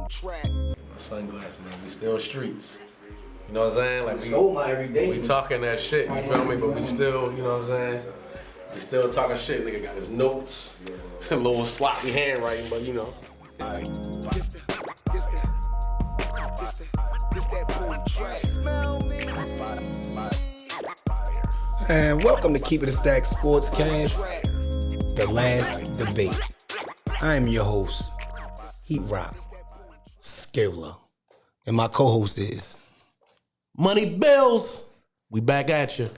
Sunglasses, man. We still streets. You know what I'm saying? Like stole my everyday. We talking that shit, you feel me? But we still, you know what I'm saying? We still talking shit. Nigga got his notes, a little sloppy handwriting, but you know. And welcome to Keep It a Stack Sportscast, The Last Debate. I am your host, Heat Rock Skilla, and my co-host is Money Bills. We back at you.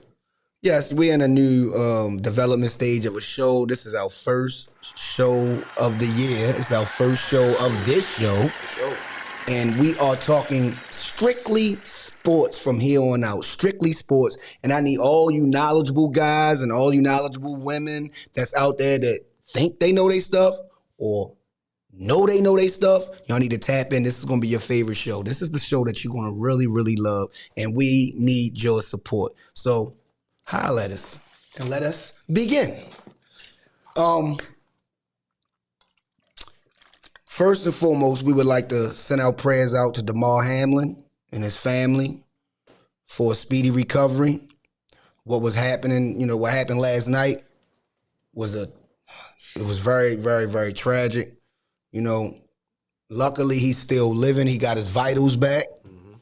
Yes, we're in a new development stage of a show. This is our first show of the year. It's our first show of this show. And we are talking strictly sports from here on out. Strictly sports. And I need all you knowledgeable guys and all you knowledgeable women that's out there that think they know their stuff or know they know their stuff. Y'all need to tap in. This is going to be your favorite show. This is the show that you're going to really, really love. And we need your support. So holla at us and let us begin. First and foremost, we would like to send our prayers out to Damar Hamlin and his family for a speedy recovery. What was happening, what happened last night was it was very, very, very tragic. Luckily he's still living. He got his vitals back. Mm-hmm.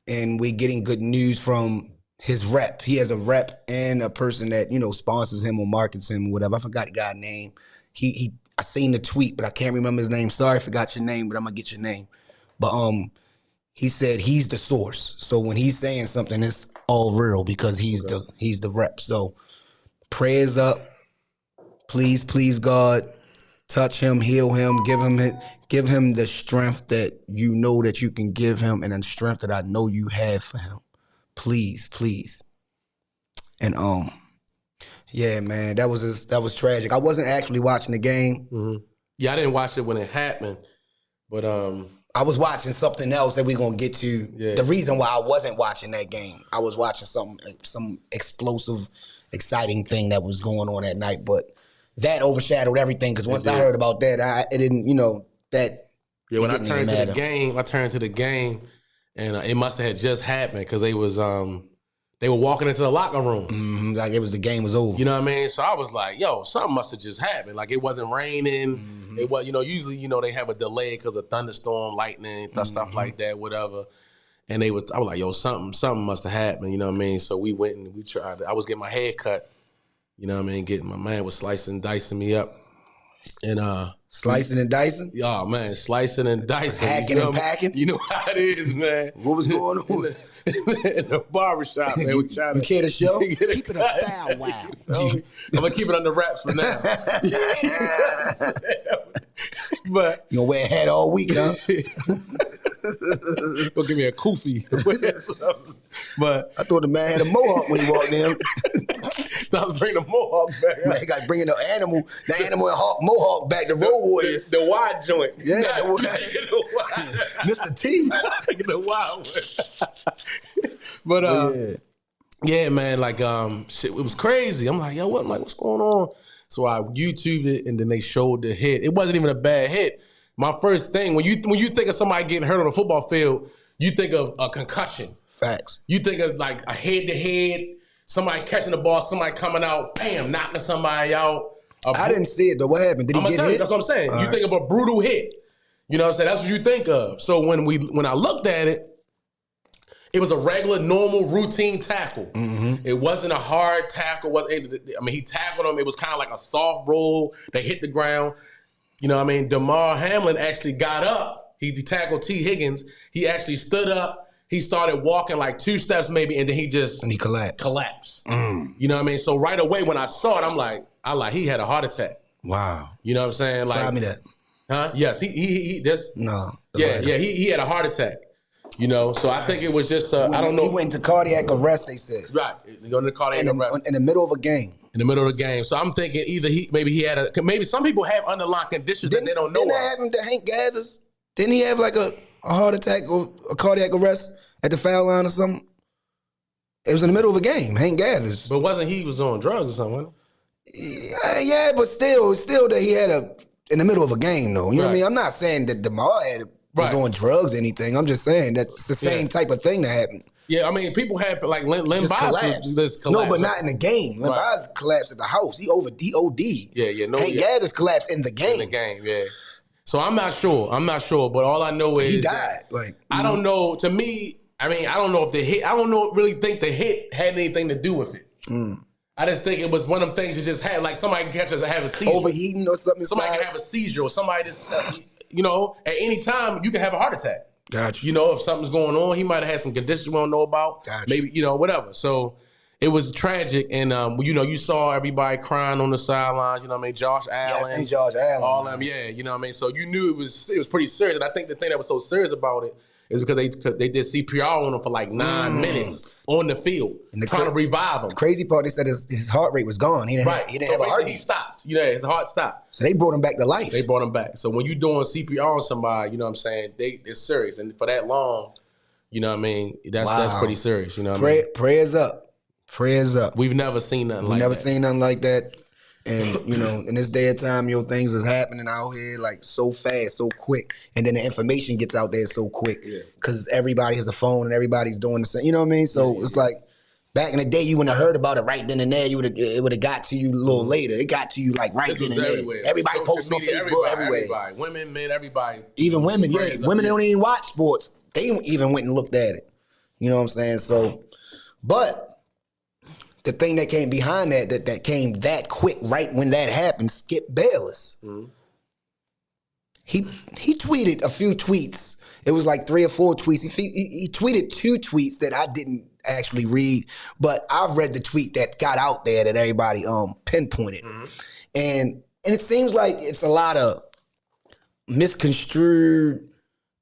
And we're getting good news from his rep. He has a rep and a person that, sponsors him or markets him or whatever. I forgot the guy's name. I seen the tweet, but I can't remember his name. Sorry, I forgot your name, but I'm gonna get your name. But he said he's the source. So when he's saying something, it's all real because he's the rep. So prayers up. Please, God, touch him, heal him, give him the strength that you know that you can give him, and the strength that I know you have for him. Please. And yeah, man, that was tragic. I wasn't actually watching the game. Mm-hmm. Yeah, I didn't watch it when it happened, but I was watching something else that we're gonna get to. Yeah. The reason why I wasn't watching that game, I was watching some explosive, exciting thing that was going on that night, but that overshadowed everything because once I heard about that, it didn't, that. Yeah, when I turned to the game, and it must have had just happened because they were walking into the locker room. Mm-hmm, like the game was over. You know what I mean? So I was like, yo, something must have just happened. Like it wasn't raining. Mm-hmm. It was, usually, they have a delay because of thunderstorm, lightning, stuff like that, whatever. And I was like, yo, something must have happened. You know what I mean? So we went and we tried. I was getting my hair cut. You know what I mean? My man was slicing and dicing me up. And slicing and dicing? Oh, man, slicing and dicing. Hacking and packing? You know how it is, man. What was going on? in the barbershop, man. We trying to care to show? Keep it a foul wow. I'm going to keep it under wraps for now. But you going to wear a hat all week, huh? Go give me a kufi. But I thought the man had a mohawk when he walked in. I was bringing the mohawk back. Man, he got bringing the animal and mohawk back to Road Warriors. The wide joint. Yeah, Mr. T. The wild one. But yeah, man, like shit, it was crazy. I'm like, yo, what's going on? So I YouTubed it, and then they showed the hit. It wasn't even a bad hit. My first thing, when you think of somebody getting hurt on the football field, you think of a concussion. Facts. You think of like a head-to-head, somebody catching the ball, somebody coming out, bam, knocking somebody out. I didn't see it though. What happened? Did he get hit? That's what I'm saying. All you think of a brutal hit. You know what I'm saying? That's what you think of. So when I looked at it, it was a regular, normal, routine tackle. Mm-hmm. It wasn't a hard tackle. He tackled him. It was kind of like a soft roll. They hit the ground. You know what I mean? Damar Hamlin actually got up. He tackled T. Higgins. He actually stood up. He started walking like 2 steps maybe, and then he collapsed. Mm. You know what I mean? So right away when I saw it, I'm like, he had a heart attack. Wow. You know what I'm saying? Slide me that. Huh? Yes. He had a heart attack. So I think it was just, I don't know. He went into cardiac arrest, they said. Right. He went into cardiac arrest. In the middle of a game. In the middle of the game. So I'm thinking either maybe some people have underlying conditions that they don't know Didn't that happen to Hank Gathers? Didn't he have like a heart attack or a cardiac arrest at the foul line or something? It was in the middle of a game, Hank Gathers. But wasn't he was on drugs or something? Yeah, but still that he had in the middle of a game though. You know what I mean? I'm not saying that Damar had Right. on drugs or anything. I'm just saying that it's the same type of thing that happened. Yeah, I mean, people had like Len Just Bias collapsed. No, but not in the game. Len Bias collapsed at the house. He OD'd. Yeah. No, Hank Gathers collapsed in the game. In the game, yeah. So I'm not sure, but all I know is he died. Like I don't know. To me, I mean, I don't know if the hit. I don't know. Really think the hit had anything to do with it. I just think it was one of them things that just had like somebody can catch us have a seizure, overheating or something. Somebody can have a seizure, or somebody just at any time you can have a heart attack. Gotcha. If something's going on, he might have had some conditions we don't know about. Gotcha. Maybe whatever. So it was tragic, and you saw everybody crying on the sidelines. You know what I mean? Josh Allen, St. Josh Allen, all them. Yeah, you know what I mean. So you knew it was pretty serious, and I think the thing that was so serious about it is because they did CPR on him for like 9 minutes on the field, trying to revive him. The crazy part, they said his heart rate was gone. He didn't have a heartbeat. He stopped. His heart stopped. So they brought him back to life. They brought him back. So when you're doing CPR on somebody, you know what I'm saying, it's serious. And for that long, you know what I mean, that's pretty serious. You know what I mean? Prayers up. Prayers up. We've never seen nothing like that. We've never seen nothing like that. And, in this day of time, things is happening out here like so fast, so quick. And then the information gets out there so quick because everybody has a phone and everybody's doing the same. You know what I mean? So it's like back in the day, you wouldn't have heard about it right then and there. It would have got to you a little later. It got to you like right then and there. Everybody posting on Facebook everywhere. Everybody. Women, men, everybody. Even women, Women don't even watch sports. They even went and looked at it. You know what I'm saying? So, but the thing that came behind that came that quick right when that happened, Skip Bayless. He tweeted a few tweets. It was like 3 or 4 tweets. He tweeted 2 tweets that I didn't actually read, but I've read the tweet that got out there that everybody pinpointed. And it seems like it's a lot of misconstrued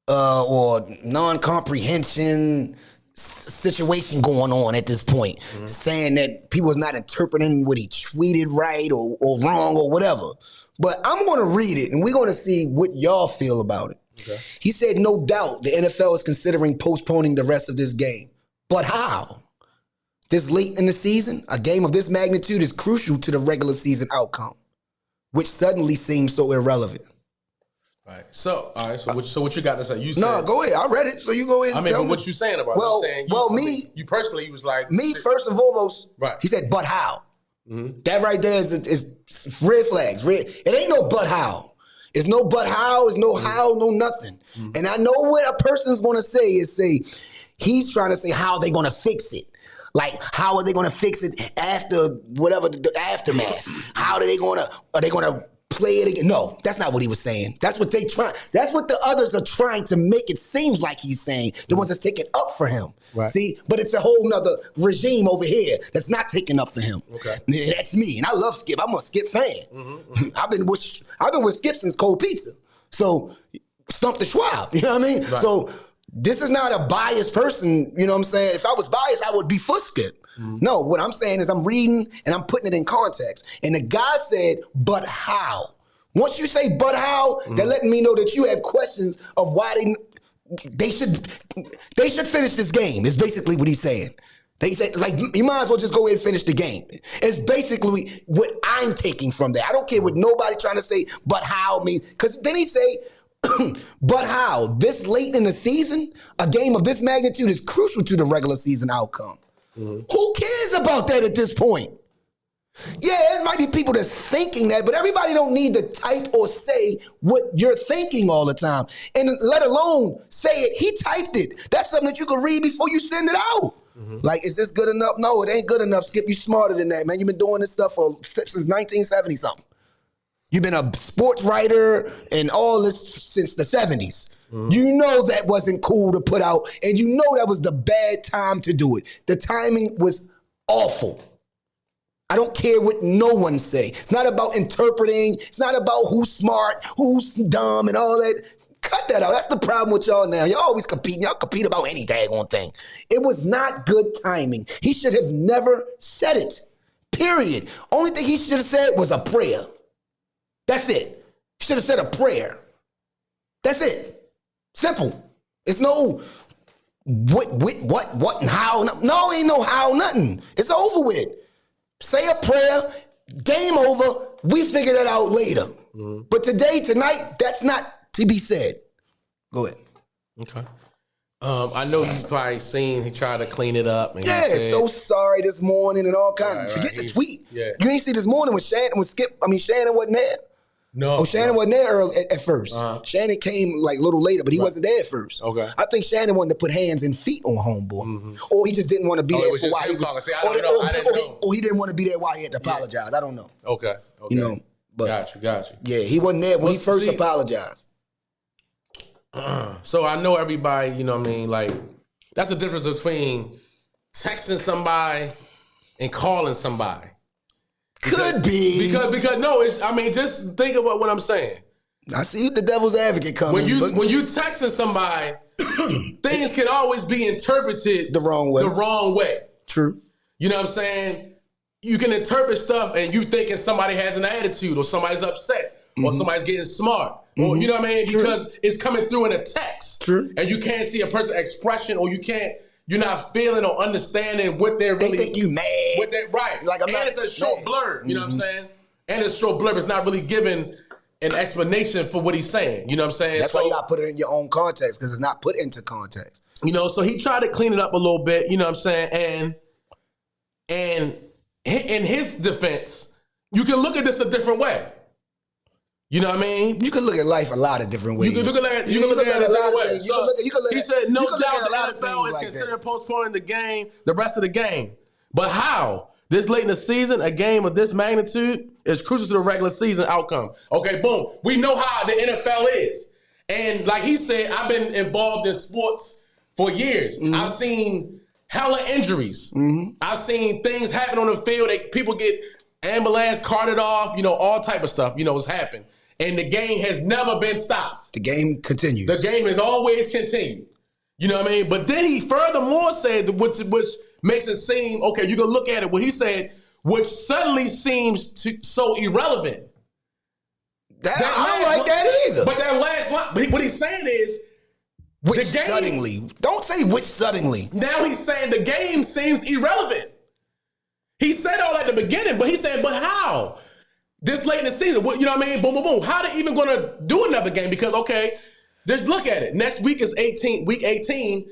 or non-comprehension situation going on at this point, saying that people is not interpreting what he tweeted right or wrong or whatever. But I'm going to read it, and we're going to see what y'all feel about it. Okay. He said, no doubt the NFL is considering postponing the rest of this game. But how? This late in the season, a game of this magnitude is crucial to the regular season outcome, which suddenly seems so irrelevant. Right. So what you got to say? You said, no, go ahead. I read it, so you go ahead. And tell me. What you saying about it? You personally, you was like me first and foremost. Right. He said, "But how?" That right there is red flags. It ain't no but how. It's no but how. It's no how. No nothing. And I know what a person's going to say he's trying to say how they going to fix it. Like, how are they going to fix it after whatever the aftermath? Are they going to play it again? No, that's not what he was saying. That's what that's what the others are trying to make it seem like he's saying. The ones that's taking up for him. Right. See, but it's a whole nother regime over here that's not taking up for him. Okay. That's me. And I love Skip. I'm a Skip fan. I've been with Skip since Cold Pizza. So stump the Schwab. You know what I mean? Right. So this is not a biased person. You know what I'm saying? If I was biased, I would be for Skip. No, what I'm saying is I'm reading and I'm putting it in context. And the guy said, but how? Once you say, but how, they're letting me know that you have questions of why they should finish this game, is basically what he's saying. They say, like, you might as well just go ahead and finish the game. It's basically what I'm taking from that. I don't care what nobody trying to say, but how means. Because then he say, but how? This late in the season, a game of this magnitude is crucial to the regular season outcome. Who cares about that at this point? Yeah, there might be people that's thinking that, but everybody don't need to type or say what you're thinking all the time. And let alone say it. He typed it. That's something that you can read before you send it out. Like, is this good enough? No, it ain't good enough. Skip, you smarter than that, man. You've been doing this stuff since 1970-something. You've been a sports writer and all this since the 70s. You know that wasn't cool to put out, and you know that was the bad time to do it. The timing was awful. I don't care what no one say. It's not about interpreting. It's not about who's smart, who's dumb, and all that. Cut that out. That's the problem with y'all now. Y'all always competing. Y'all compete about any daggone thing. It was not good timing. He should have never said it, period. Only thing he should have said was a prayer. That's it. He should have said a prayer. That's it. Simple. It's no what, and how. No, ain't no how, nothing. It's over with. Say a prayer, game over, we figure that out later. But tonight, that's not to be said. Go ahead. Okay. I know you've probably seen he tried to clean it up. And Yeah, he said, so sorry this morning and all kinds. Right, Forget right. the tweet. Yeah. You ain't see this morning when Shannon was Shannon wasn't there. No. Oh, Shannon wasn't there early at first. Shannon came like a little later, but he wasn't there at first. Okay. I think Shannon wanted to put hands and feet on homeboy, or he just didn't want to be there it was for just while he him was. talking. See, I don't know. I didn't know. Or he didn't want to be there while he had to apologize. I don't know. Okay. You know, but Got you. yeah, he wasn't there when he first apologized. So I know everybody, you know what I mean? Like, that's the difference between texting somebody and calling somebody. Could be. Because no, just think about what I'm saying. I see the devil's advocate coming. When you texting somebody, things can always be interpreted the wrong way. True. You know what I'm saying? You can interpret stuff and you thinking somebody has an attitude or somebody's upset or somebody's getting smart. Or you know what I mean? True. Because it's coming through in a text. True. And you can't see a person's expression or you're not feeling or understanding what they're really. They think you mad. What they right. Like and it's a short blurb, you know what I'm saying? And it's a short blurb. It's not really giving an explanation for what he's saying. You know what I'm saying? That's why you got to put it in your own context because it's not put into context. You know, so he tried to clean it up a little bit, you know what I'm saying? And in his defense, you can look at this a different way. You know what I mean? You can look at life a lot of different ways. You can look at it a different way. He said, no doubt the NFL is like considering postponing the game, the rest of the game. But how? This late in the season, a game of this magnitude is crucial to the regular season outcome. Okay, boom. We know how the NFL is. And like he said, I've been involved in sports for years. I've seen hella injuries. I've seen things happen on the field. People get ambulance carted off, you know, all type of stuff, you know, has happened. And the game has never been stopped. The game continues. The game has always continued. You know what I mean? But then he furthermore said, which makes it seem, okay, you can look at it, what he said, which suddenly seems so irrelevant. I don't like that either. But that last line, what he's saying is, which the game, suddenly. Don't say which suddenly. Now he's saying the game seems irrelevant. He said all at the beginning, but he's saying, but how? This late in the season, you know what I mean? Boom, boom, boom. How they even going to do another game? Because, okay, just look at it. Next week is week 18.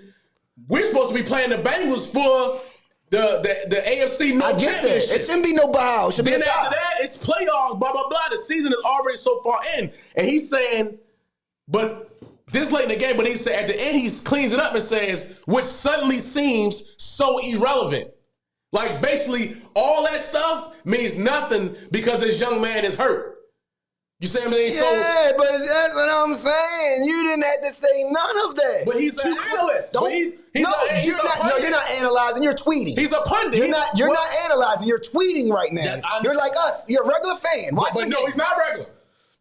We're supposed to be playing the Bengals for the AFC North I get Championship. that. It shouldn't be no bow. It should Then be a tie. after that, it's playoffs, blah, blah, blah. The season is already so far in. And he's saying, but this late in the game, but he said at the end, he cleans it up and says, which suddenly seems so irrelevant. Like, basically, all that stuff means nothing because this young man is hurt. You see what I mean? Yeah, but that's what I'm saying. You didn't have to say none of that. But he's an analyst. You're not analyzing. You're tweeting. He's a pundit. You're not analyzing. You're tweeting right now. You're like us. You're a regular fan. But no, he's not regular.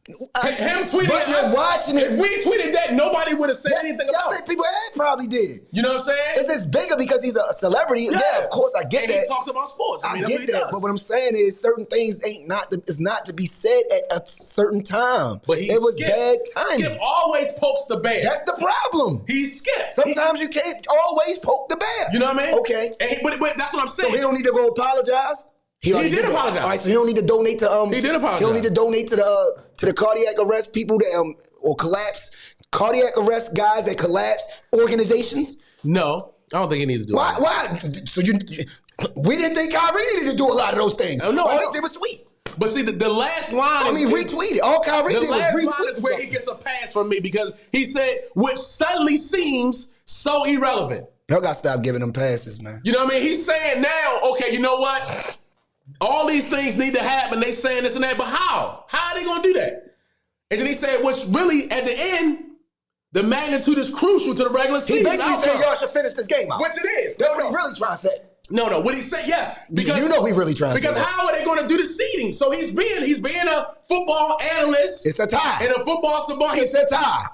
Him tweeting but you're watching it. If we tweeted that, nobody would have said anything about it. People probably did. You know what I'm saying? It's bigger because he's a celebrity. Yeah, of course, I get and that. He talks about sports. I get that. But what I'm saying is certain things is not to be said at a certain time. But it was bad timing. Skip always pokes the bear. That's the problem. He skips. Sometimes you can't always poke the bear. You know what I mean? Okay. But that's what I'm saying. So he don't need to go apologize? He did apologize. All right, so he don't need to donate to He did apologize. He don't need to donate to the cardiac arrest people that or collapse cardiac arrest guys that collapse organizations. No, I don't think he needs to do it. Why? So we didn't think Kyrie needed to do a lot of those things. No, all he did was tweet. But see, the last line. Retweet it. All Kyrie did was retweet. The last line is where he gets a pass from me because he said, which suddenly seems so irrelevant. Y'all got to stop giving them passes, man. You know what I mean? He's saying now, okay, you know what? All these things need to happen. They saying this and that, but how? How are they going to do that? And then he said, which really, at the end, the magnitude is crucial to the regular season. He basically said y'all should finish this game out. Which it is. That's what he really trying to say. No. What he said, yes. Because you know he really trying to say because how are they going to do the seeding? So he's being a football analyst. It's a tie. And a football savant. It's a tie.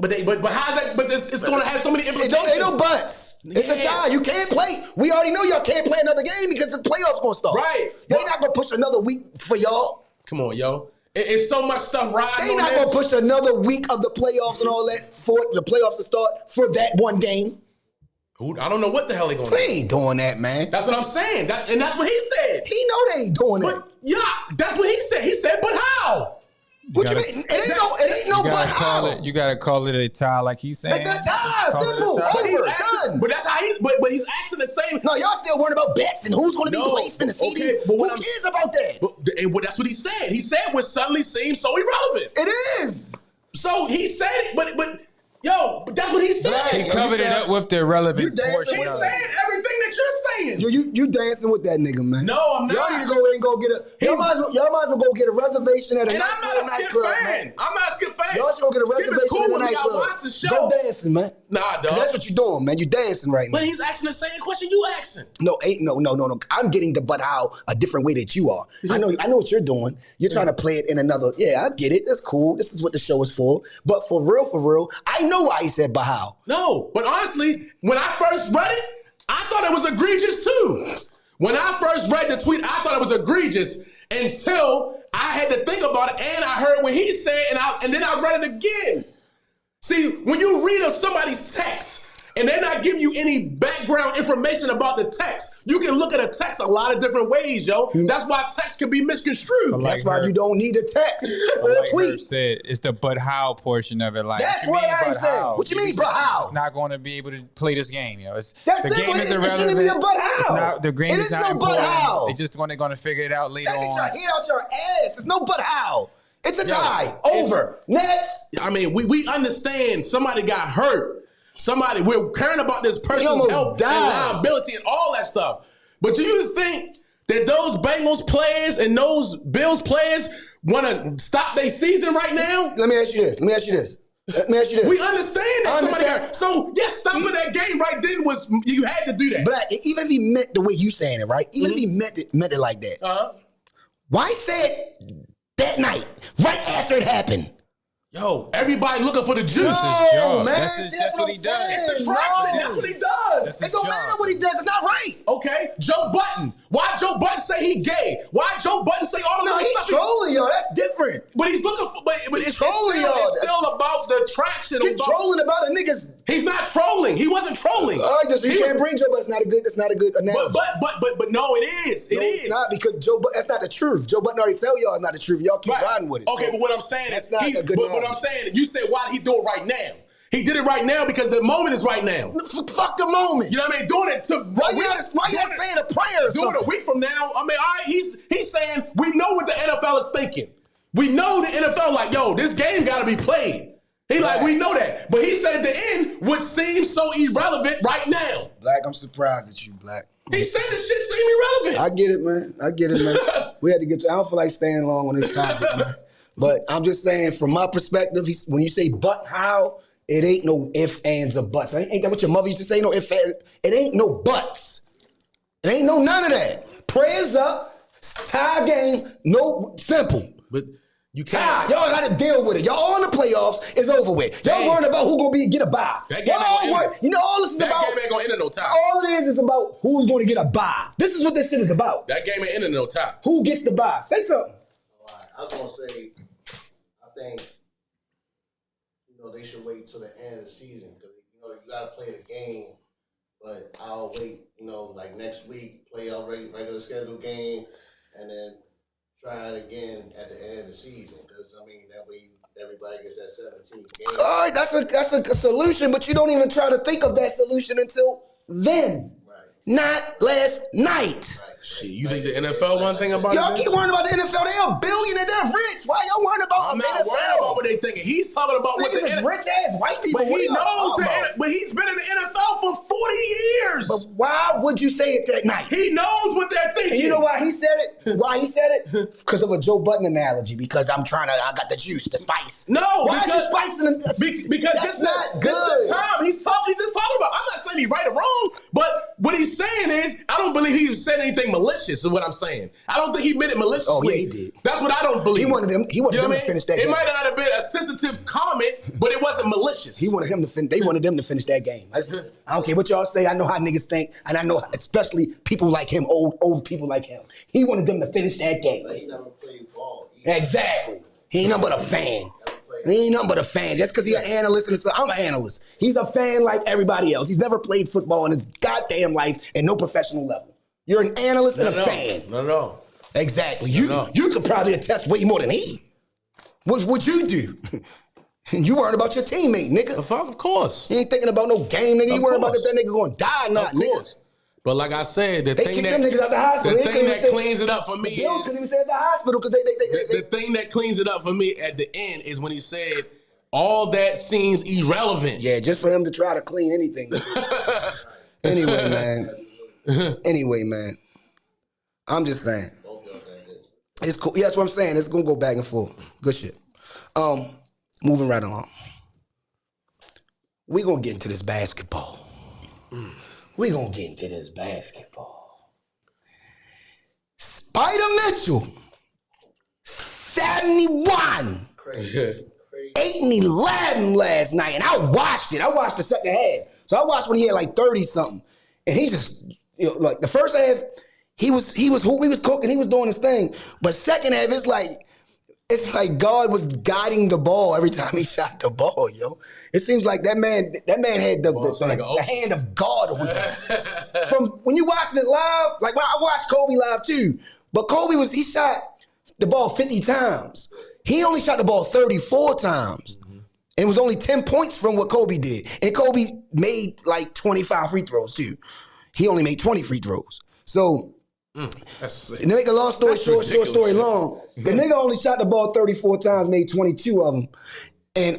But how's that? But it's going to have so many implications. Ain't no buts. It's a tie. You can't play. We already know y'all can't play another game because the playoffs going to start. Right. They're not going to push another week for y'all. Come on, yo. It's so much stuff riding They're not going to push another week of the playoffs and all that for the playoffs to start for that one game. I don't know what the hell they going to do. They ain't doing that, man. That's what I'm saying. And that's what he said. He know they ain't doing that. But, yeah, that's what he said. He said, but how? What you mean? It ain't no but how. You gotta call it a tie, like he's saying. It's a tie. Simple. Done. But that's how but he's asking the same. No, y'all still worrying about bets and who's going to be placed in the CD. Okay, but who cares about that? And that's what he said. He said what suddenly seems so irrelevant. It is. So he said it, but that's what he said. He covered it up with the irrelevant portion. He's saying everything that you're saying. You dancing with that nigga, man. No, I'm not. Y'all need to go in and go get y'all might as well go get a reservation at a and nice I'm not a Skip nightclub, fan. man. I'm not a Skip fan. Y'all should go get a reservation cool at a when we nightclub. watch the show. Go dancing, man. Nah, dog. That's what you doing, man. You dancing right now. But he's asking the same question you asking. No. I'm getting the but how a different way that you are. I know what you're doing. You're trying to play it in another. Yeah, I get it. That's cool. This is what the show is for. But for real, I know why he said but how. No, but honestly, when I first read it, I thought it was egregious too. When I first read the tweet, I thought it was egregious until I had to think about it and I heard what he said and then I read it again. See, when you read of somebody's text and they're not giving you any background information about the text, you can look at a text a lot of different ways, yo. That's why text can be misconstrued. That's why you don't need a text or a tweet. Herb said, it's the but how portion of it. Like, that's what I'm saying. What you mean, but how? It's not going to be able to play this game. That's the game is irrelevant. It shouldn't be a but how. The game it is not no important. But how. They're just going to figure it out later on. Get your head out your ass. It's no but how. It's a tie. Over. Next. I mean, we understand somebody got hurt. We're caring about this person's health and liability and all that stuff. But do you think that those Bengals players and those Bills players want to stop their season right now? Let me ask you this. We understand that somebody got. So, yes, stopping that game right then was, you had to do that. But even if he meant the way you saying it, right? Even if he meant it like that. Why say it that night, right after it happened? Yo, everybody looking for the juice. No, man. That's what he does. It's distraction. That's what he does. It don't matter what he does. It's not right. Okay, Joe Button. Why Joe Button say he gay? Why Joe Button say all of this stuff? He's trolling y'all. That's different. But he's looking for. But it's trolling y'all. It's still about the traction. He's trolling about a niggas. He's not trolling. He wasn't trolling. All right, so you can't bring Joe Button. That's not a good analogy. But no, it is. It is. It's not, because Joe Button. That's not the truth. Joe Button already tell y'all it's not the truth. Y'all keep riding with it. Okay, but what I'm saying is not a good. But what I'm saying, you said, why did he do it right now? He did it right now because the moment is right now. Fuck the moment. You know what I mean? Doing it to why you not saying a prayer or something? Doing a week from now. I mean, all right, he's saying we know what the NFL is thinking. We know the NFL like, yo, this game got to be played. He like, we know that. But he said at the end, what seems so irrelevant right now. Black, I'm surprised at you, Black. He said this shit seemed irrelevant. I get it, man. We had to get to, I don't feel like staying long on this topic, man. But I'm just saying, from my perspective, when you say but how, it ain't no ifs, ands, or buts. Ain't that what your mother used to say? No ifs, ands. It ain't no buts. It ain't no none of that. Prayers up, tie game, no, simple. But you can't. Y'all got to deal with it. Y'all on the playoffs, it's over with. Y'all worrying about who gonna get a bye. That game all this is about. That game ain't gonna end in no tie. All it is about who's going to get a bye. This is what this shit is about. That game ain't ending in no tie. Who gets the bye? Say something. I was gonna say, I think they should wait till the end of the season because you got to play the game. But I'll wait, like next week, play our regular scheduled game, and then try it again at the end of the season. Because that way everybody gets that 17 game. All right, that's a solution, but you don't even try to think of that solution until then. Right. Not last night. Right. Shit, you think the NFL one thing about y'all it? Y'all keep worrying about the NFL. They are billionaires. They're rich. Why y'all worrying about I'm the not NFL? worried about what they thinking. He's talking about what the NFL. Rich ass white people. But he knows but he's been in the NFL for 40 years. But why would you say it that night? He knows what they're thinking. And you know why he said it? Because of a Joe Button analogy. Because I got the juice, the spice. No, why is he spicing because that's not this good. is the time he's just talking about. I'm not saying he's right or wrong, but what he's saying is I don't believe he said anything malicious. Is what I'm saying. I don't think he meant it maliciously. Oh, yeah, he did. That's what I don't believe. He wanted them to finish that game. It might not have been a sensitive comment, but it wasn't malicious. They wanted them to finish that game. I don't care what y'all say. I know how niggas think, and I know especially people like him, old people like him. He wanted them to finish that game. But he never played ball. Exactly. He ain't nothing but a fan. He ain't nothing but a fan. Just because he's an analyst, I'm an analyst. He's a fan like everybody else. He's never played football in his goddamn life at no professional level. You're an analyst and a fan. No. Exactly. You could probably attest way more than he. What would you do? You worried about your teammate, nigga. Of course. You ain't thinking about no game, nigga. You Of worried about course. if that nigga gonna die or not, Of nigga. course. But like I said, the They thing kicked that them niggas out the hospital. the They thing couldn't that even cleans it up for me The Bills is couldn't even stay at the hospital because the thing that cleans it up for me at the end is when he said, all that seems irrelevant. Yeah, just for him to try to clean anything. Anyway, man. I'm just saying. It's cool. Yeah, that's what I'm saying. It's gonna go back and forth. Good shit. Moving right along. We gonna get into this basketball. We gonna get into this basketball. Spider Mitchell, 71. Crazy. 8 and 11 last night, and I watched it. I watched the second half. So I watched when he had like 30 something, and he just, like the first half, he was cooking, he was doing his thing. But second half, it's like God was guiding the ball every time he shot the ball, yo. It seems like that man had the hand of God on him. From when you watching it live, like when I watched Kobe live too, but Kobe he shot the ball 50 times. He only shot the ball 34 times. And it was only 10 points from what Kobe did. And Kobe made like 25 free throws too. He only made 20 free throws. So, to make a long story short story long, the nigga only shot the ball 34 times, made 22 of them. And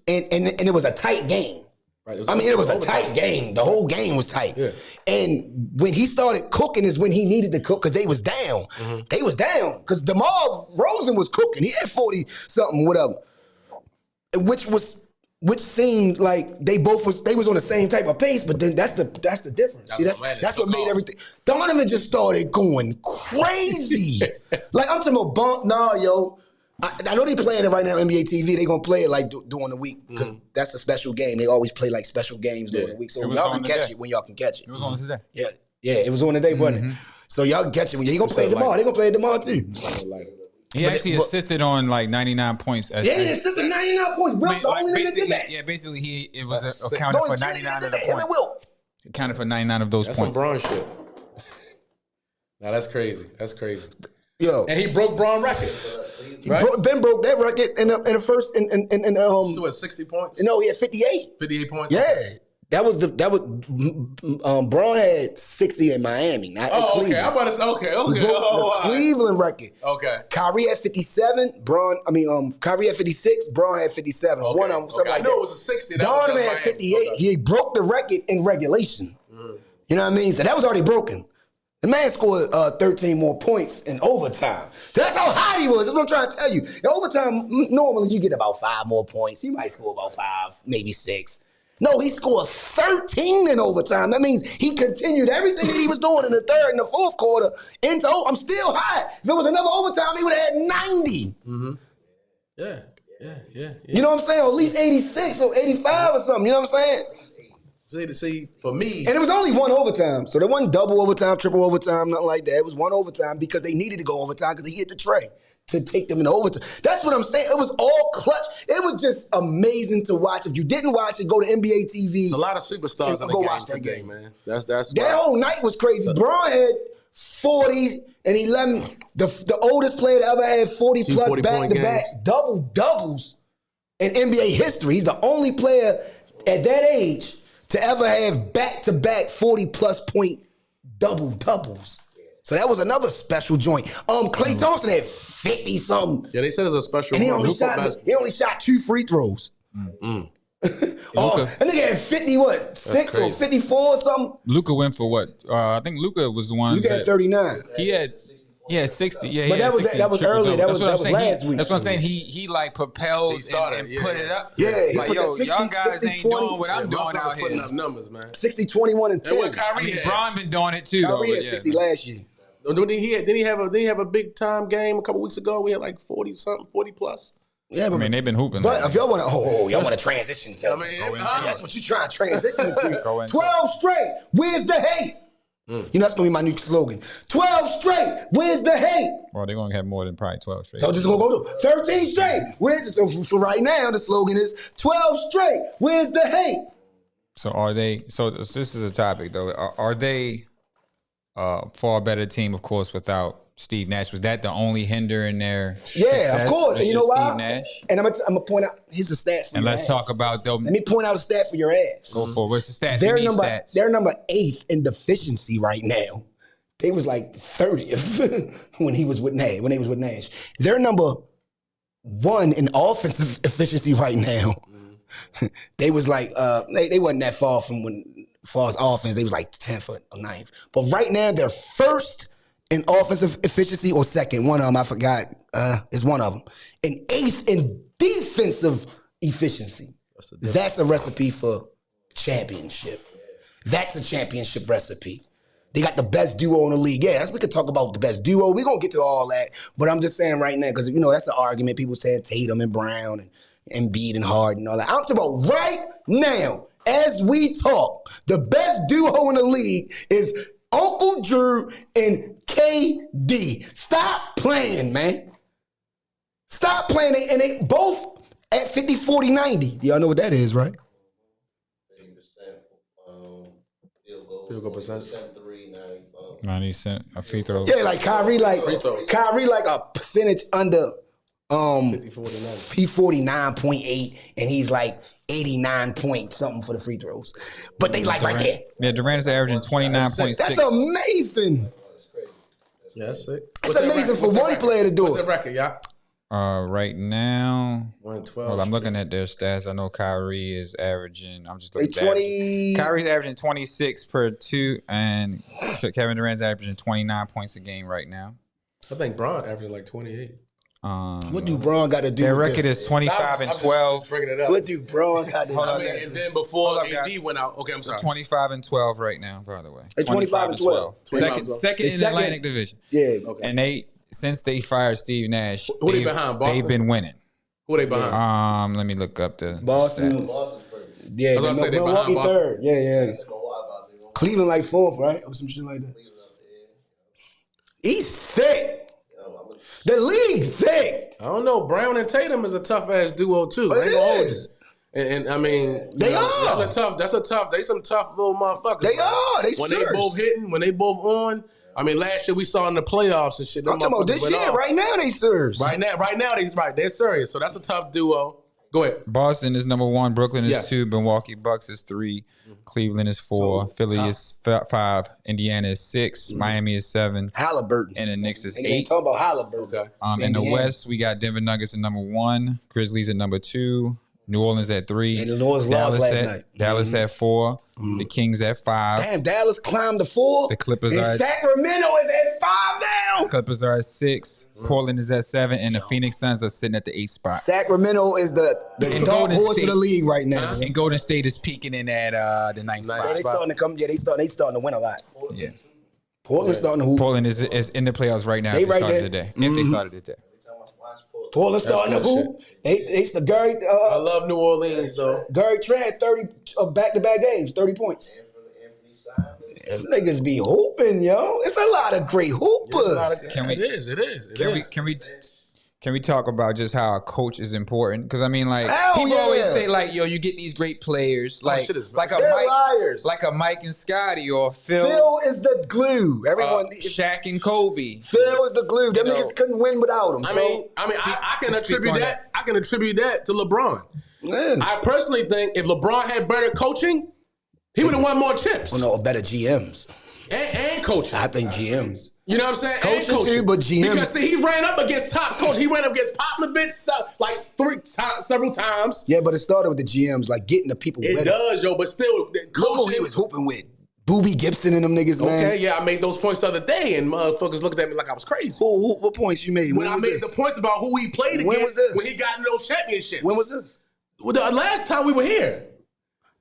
it was a tight game. Right, it was a tight game. The whole game was tight. Yeah. And when he started cooking is when he needed to cook because they was down. They was down because Damar Rosen was cooking. He had 40-something, whatever. Which seemed like they was on the same type of pace, but then that's the difference. That's what made everything. Donovan just started going crazy. Like I'm talking about yo. I know they playing it right now on NBA TV. They gonna play it like during the week because that's a special game. They always play like special games during the week, so y'all can catch it when y'all can catch it. It was on today. Yeah, it was on today, wasn't it? So y'all can catch it when he gonna play it tomorrow. They gonna play it tomorrow too. He actually assisted on like 99 points. He assisted 99 points. Wilt, the only nigga that did that. Yeah, basically it was accounted for 99 of the Him and points. Wilt. Accounted for 99 of those That's points. some Braun shit. Now that's crazy. Yo, And he broke Braun record. Right? Ben broke that record in the first So what, 60 points? No, he had 58. 58 points? Yeah. That was Braun had 60 in Miami, not in Cleveland. Okay. I'm about to say, okay. He broke the Cleveland record. Okay. Kyrie had 57. Kyrie had 56. Braun had 57. Okay. One of them, something like I know that. it was a 60. Donovan had 58. Okay. He broke the record in regulation. You know what I mean? So that was already broken. The man scored 13 more points in overtime. That's how hot he was. That's what I'm trying to tell you. In overtime, normally you get about 5 more points. You might score about 5, maybe 6. No, he scored 13 in overtime. That means he continued everything that he was doing in the third and the fourth quarter into I'm still hot. If it was another overtime, he would have had 90. Yeah. You know what I'm saying? Or at least 86 or 85 or something. You know what I'm saying? See, for me. And it was only one overtime. So there wasn't double overtime, triple overtime, nothing like that. It was one overtime because they needed to go overtime because he hit the tray to take them in overtime. That's what I'm saying. It was all clutch. It was just amazing to watch. If you didn't watch it, go to NBA TV. There's a lot of superstars in the go game watch that today, game. man. That's That whole night was crazy. Braun had 40 and 11. The oldest player to ever have 40 plus 40 back-to-back double-doubles in NBA history. He's the only player at that age to ever have back-to-back 40-plus point double-doubles. So that was another special joint. Klay Thompson had 50-something. Yeah, they said it's a special. And he only shot 2 free throws. That nigga had 6 or 54 or something. Luka went for what? I think Luka was the one. Luka had 39. He had 60. Yeah, But he had 60 that was triple earlier. double. That was last week. That's what I'm saying. He like propelled He started, and yeah. put it up. Yeah, he like, put yo, that 60, y'all guys 60, ain't 20. doing what I'm doing out putting here. up numbers, man. 60, 21, and 10. And what Kyrie I mean, had. Bron been doing it too. though, Kyrie but had yeah. 60 last year. Didn't he have a big time game a couple weeks ago? We had like 40 something, 40 plus. Yeah, I mean, they've been hooping. but like if y'all want to, y'all want to transition to. I mean, That's what you trying to transition into. Go into 12 straight. Where's the hate? You know that's gonna be my new slogan. 12 straight. Where's the hate? well, they're gonna have more than probably 12 straight. So I'm just gonna go to 13 straight. So for right now, the slogan is 12 straight. Where's the hate? So are they? So this is a topic though. Are they far better team, of course, without Steve Nash. Was that the only hinder in their Yeah, success? of course. And you know why? Steve Nash? And I'm gonna point out. Here's a stat for And your let's ass. talk about them. Let me point out a stat for your ass. Go for it. What's the stats? They're We need number stats. they're number 8th in deficiency right now. They was like 30th when he was with Nash. When they was with Nash, they're number 1 in offensive efficiency right now. They was like they wasn't that far from far as offense. They was like 10th or 9th. But right now they're first in offensive efficiency or second. One of them I forgot is one of them. And 8th in defensive efficiency. That's a recipe for championship. That's a championship recipe. They got the best duo in the league. Yeah, we could talk about the best duo. We're going to get to all that. But I'm just saying right now, because, that's an argument. People saying Tatum and Brown and Embiid and Harden and all that. I'm talking about right now, as we talk, the best duo in the league is Uncle Drew and KD. Stop playing, man. Stop playing. And they both at 50, 40, 90. Y'all know what that is, right? 50% Field goal percentage. 90 cent a free throw. Yeah, like Kyrie, like a percentage under 50, 49. he 49.8 and he's like 89 point something for the free throws. But they like right there. Yeah, Durant is averaging 29.6. That's amazing. Yeah, that's sick. That's amazing for one player to do What's it. the record, y'all? Right now, 112. well, I'm looking at their stats. I know Kyrie is averaging. I'm just looking They at 20. Kyrie's averaging 26 per 2, and Kevin Durant's averaging 29 points a game right now. I think Bron averaging like 28. What do Braun got to do? Their with record this? is 25 and 12. Just bringing it up. What do Braun got to do? I mean, and then before Hold up, AD guys. went out. Okay, I'm sorry. 25 and 12 right now, by the way. It's 25 and 12. Second in the second. Atlantic Division. Yeah. Okay. And since they fired Steve Nash, Who they behind, Boston? they've been winning. Who they behind? Let me look up the Boston. stats. Yeah, I was gonna say they Milwaukee behind Boston. 3rd. Yeah. Cleveland like 4th, right? Or some shit like that. He's thick. The league thick. I don't know. Brown and Tatum is a tough ass duo too. I ain't gonna hold you. And I mean, They are. That's a tough. They some tough little motherfuckers. They man. are. They when serious. they both hitting, when they both on. I mean, last year we saw in the playoffs and shit. I'm talking about this went year. off. Right now, they serious. Right now, they're serious. So that's a tough duo. Go ahead. Boston is number 1. Brooklyn is Yes. 2. Milwaukee Bucks is 3. Cleveland is 4. Philly is 5. Indiana is 6. Miami is 7. Halliburton. And the Knicks is They 8. ain't talking about Halliburton. Okay. In the Indiana. West, we got Denver Nuggets at number 1. Grizzlies at number 2. New Orleans at 3. And the New Orleans lost last night. Dallas at 4. The Kings at 5. Damn, Dallas climbed to 4. The Clippers and are at Sacramento is at 5 now. Clippers are at 6. Portland is at 7. And the Phoenix Suns are sitting at the 8th spot. Sacramento is the And dog Golden horse State. of the league right now. And Golden State is peaking in at the 9th Yeah, spot. they starting to come. Yeah, they starting to win a lot. Yeah. Portland starting to hoop. Portland is in the playoffs right now. They If they right started there. today. If they started today. Portland starting to good hoop. They the Gary I love New Orleans though. Gary Trent had 30 back-to-back games, 30 points. Them niggas be hooping, yo. It's a lot of great hoopers. Can we- It is. Can we talk about just how a coach is important? Because I mean, like Hell people yeah. always say, like, yo, you get these great players, like shit is like a They're Mike, liars. like a Mike and Scotty or Phil, Phil is the glue. Everyone, Shaq and Kobe. Phil is the glue. Them You know, niggas couldn't win without him. I mean, I can speak attribute on that. I can attribute that to LeBron. yeah. I personally think if LeBron had better coaching, he would have won more chips. Well, no, better GMs. And coaching. I think GMs. You know what I'm saying? Coaching And too, but GM. Because see, he ran up against top coach. He ran up against Popovich like several times. Yeah, but it started with the GMs, like getting the people It with does, yo. But still, the Look who coaching. he was hooping with. Booby Gibson and them niggas, man. Okay, yeah, I made those points the other day, and motherfuckers looked at me like I was crazy. What points you made? When I made the points about who he played When against was this? when he got in those championships. When was this? Well, the last time we were here.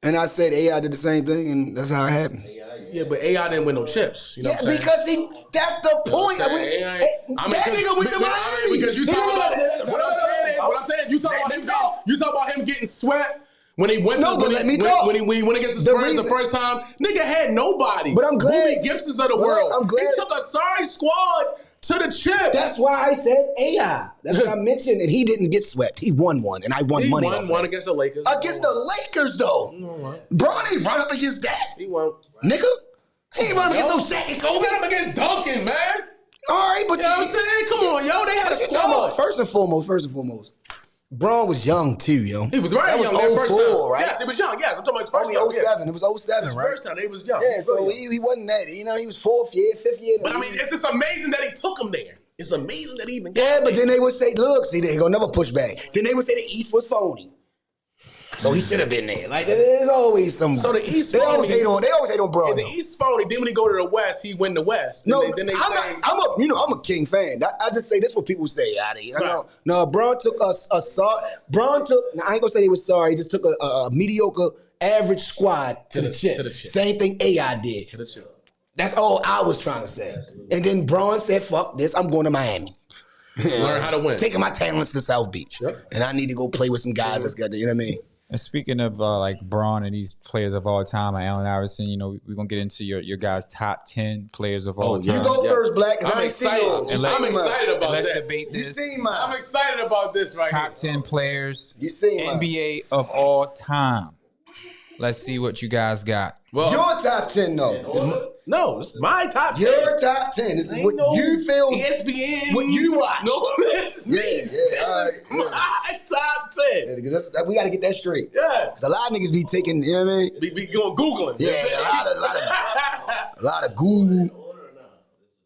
And I said AI did the same thing, and that's how it happened. Yeah, but AI didn't win no chips. You know Yeah, what I'm saying? because that's the point. You know what I'm saying? That nigga went to Miami. Because you He talk about didn't- what I'm saying, you talk Let about me him. talk. You talk about him getting swept when he went. No, to, but when let he, me when, talk. when he went against the The Spurs the reason- first time. Nigga had nobody. But I'm glad- Booby Gibson's of the but world. I'm glad- He took a sorry squad to the chip. That's why I said AI. That's what I mentioned, and he didn't get swept. He won one, and I won he money. won off one that. against the Lakers. Against the Lakers, though. Bron ain't run up against that, He won. nigga. He ain't run up against no Shaq and Go Kobe. get him against Duncan, man. All right, but You know what I'm saying? Come on, yo. They had a squad. First and foremost, Braun was young too, yo. He was very That young that first 04, time. right? Yes, he was young. Yes, I'm talking about his first Only time. 07. It was 07, His right? first time, he was young. Yeah, so he wasn't that. You know, he was fourth year, fifth year. But I mean, it's just amazing that he took him there. It's amazing that he even got yeah, but there. then they would say, look, see, they gonna never push back. Then they would say the East was phony. So he should have been there. Like there's always some. So the East they always phony- hate on Braun. And the East phony. Then when he go to the West, he win the West. No, Then they say, I'm a King fan. I just say this what people say out of here. Right. No, Braun took now, I ain't gonna say he was sorry. He just took a mediocre, average squad to the chip. Same thing AI did. to the chip. That's all I was trying to say. And then Braun said, fuck this, I'm going to Miami. Learn how to win. Taking my talents to South Beach. Yep. And I need to go play with some guys that's got, you know what I mean? And speaking of like Braun and these players of all time, like Allen Iverson, you know, we're gonna get into your guys' top 10 players of all time. You go first, Black, 'cause I I'm ain't seen excited. yours. I'm excited about Let's that. debate You this. seen mine. I'm excited about this right Top here. 10 players, You seen mine. NBA of all time. Let's see what you guys got. Well, Your top 10, though. this is my top 10. Your top 10. This is Ain't what no you feel. ESPN. what you watch. No, that's me. Yeah, all right. Yeah. My top 10. Yeah, because we got to get that straight. Yeah. Because a lot of niggas be taking, you know what I mean? Be going Googling. Yeah, a lot of Google.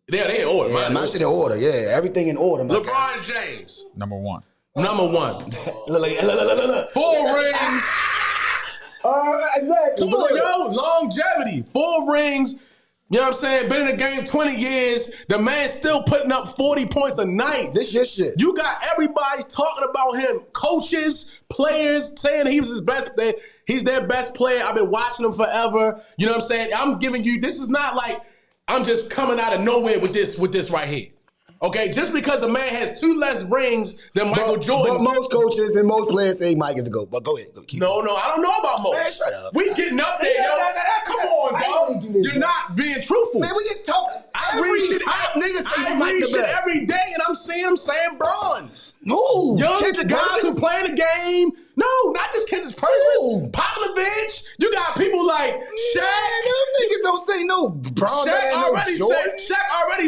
Yeah, they in order. Yeah, my shit in order. Yeah, everything in order, my guy. LeBron James, Number 1. number 1. Look. 4 rings. Exactly. Come on, yo. Longevity. 4 rings. You know what I'm saying? Been in the game 20 years. The man still putting up 40 points a night. This your shit. You got everybody talking about him. Coaches, players saying he was his best. He's their best player. I've been watching him forever. You know what I'm saying? I'm giving you. This is not like I'm just coming out of nowhere with this right here. Okay, just because a man has 2 less rings than Michael Jordan. But most coaches and most players say Mike is the GOAT. But go ahead. Keep No, I don't know about most. Man, shut up. We getting up there, yo. Come on, I dog. ain't do this, You're man. not being truthful. Man, we get talking. I read shit. top nigga say I Mike read the shit best. every day, and I'm saying Braun. No. Young Kendrick guys who Perkins. playing the game. No, not just Kendrick Perkins. Popovich. You got people like Man, Shaq. them niggas don't say no. Braun Shaq no already Jordan.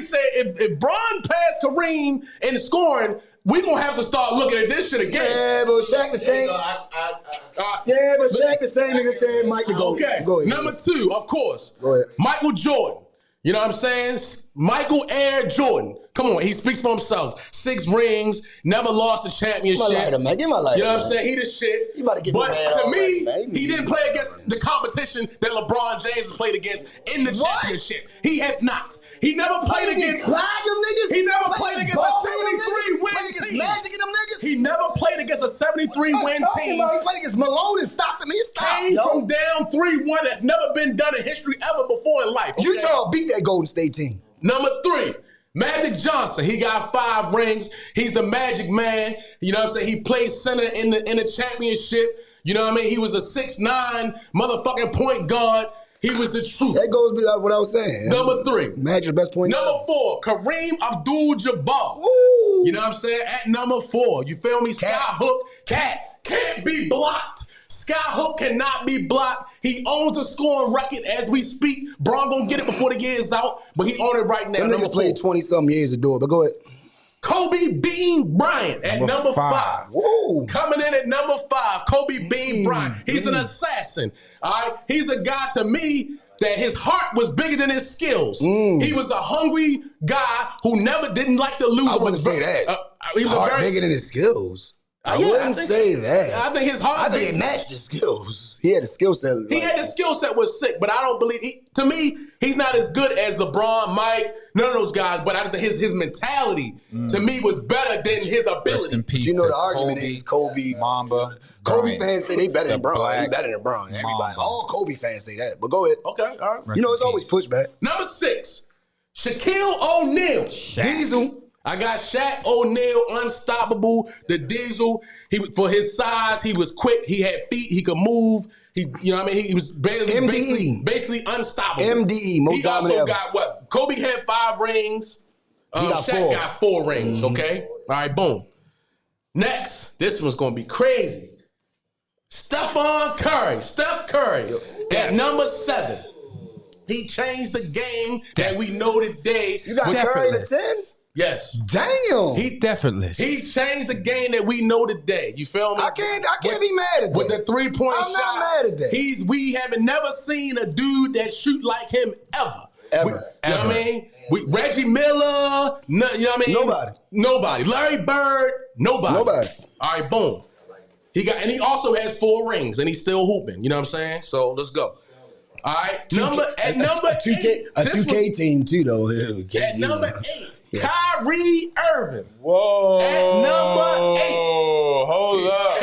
said if Braun passed Kareem in scoring, we gonna have to start looking at this shit again. Yeah, but Shaq the same. Yeah, but Shaq the same nigga said Mike the GOAT. Okay. Go ahead. Number 2, of course. Go ahead. Michael Jordan. You know what I'm saying? Michael Air Jordan. Come on, he speaks for himself. 6 rings, never lost a championship. Give my lighter, man. Give my lighter, You know what man. I'm saying? He the shit. You about to get but me mad to already, me, man. he didn't play against the competition that LeBron James has played against in the championship. He has not. He never played against Clyde, them niggas. He never played against a 73 win Played against team. Magic and them niggas. He never played against a 73 win team. He played against Malone and stopped him. He stopped, Came yo. from down 3-1. That's never been done in history ever before in life. Okay? Utah beat that Golden State team. Number 3, Magic Johnson. He got 5 rings. He's the Magic Man. You know what I'm saying? He played center in the championship. You know what I mean? He was a 6'9" motherfucking point guard. He was the truth. That goes with what I was saying. Number 3. Magic, the best point. Number 4, Kareem Abdul-Jabbar. Woo. You know what I'm saying? At number 4. You feel me? Skyhook. Cat can't be blocked. Skyhook cannot be blocked. He owns the scoring record as we speak. Braun gonna get it before the year is out, but he owns it right now. Them Number niggas played 4. 20-something years to do it, but go ahead. Kobe Bean Bryant at number 5. Woo. Coming in at number 5, Kobe Bean Bryant. He's an assassin. All right, he's a guy to me that his heart was bigger than his skills. He was a hungry guy who never didn't like to lose. I wouldn't say that. He was Heart a very bigger than his skills. I yeah, wouldn't think- say that. I think his heart. I think it matched his skills. He had a skill set. He had the skill set was sick, but I don't believe to me he's not as good as LeBron, Mike, none of those guys. But I think his mentality to me was better than his Rest ability. in peace. You know the to argument is Kobe. Mamba. Kobe Bryant, fans say they better than the Braun. He Black better than Braun. Everybody, Mamba. all Kobe fans say that. But go ahead. Okay, all right. Rest You know in it's always peace. pushback. Number 6, Shaquille O'Neal. Diesel. I got Shaq O'Neal, unstoppable. The Diesel. He for his size, he was quick. He had feet. He could move. He, you know what I mean? He was MDE. basically unstoppable. MDE, most He dominant also ever. got what? Kobe had 5 rings. got Shaq 4. got 4 rings. Okay. All right. Boom. Next, this one's gonna be crazy. Steph Curry at number 7. He changed the game that we know today. You got Curry to 10? Yes. Damn. He Effortless. He changed the game that we know today. You feel me? I can't be mad at that. With the 3-point shot. I'm not mad at that. We haven't never seen a dude that shoot like him ever. Ever. You know what I mean? Reggie Miller, you know what I mean? Nobody. Larry Bird, nobody. All right, boom. And he also has 4 rings, and he's still hooping. You know what I'm saying? So let's go. All right, number 8. A 2K team too, though. At number 8, Kyrie Irving. Whoa. At number 8. Hold up.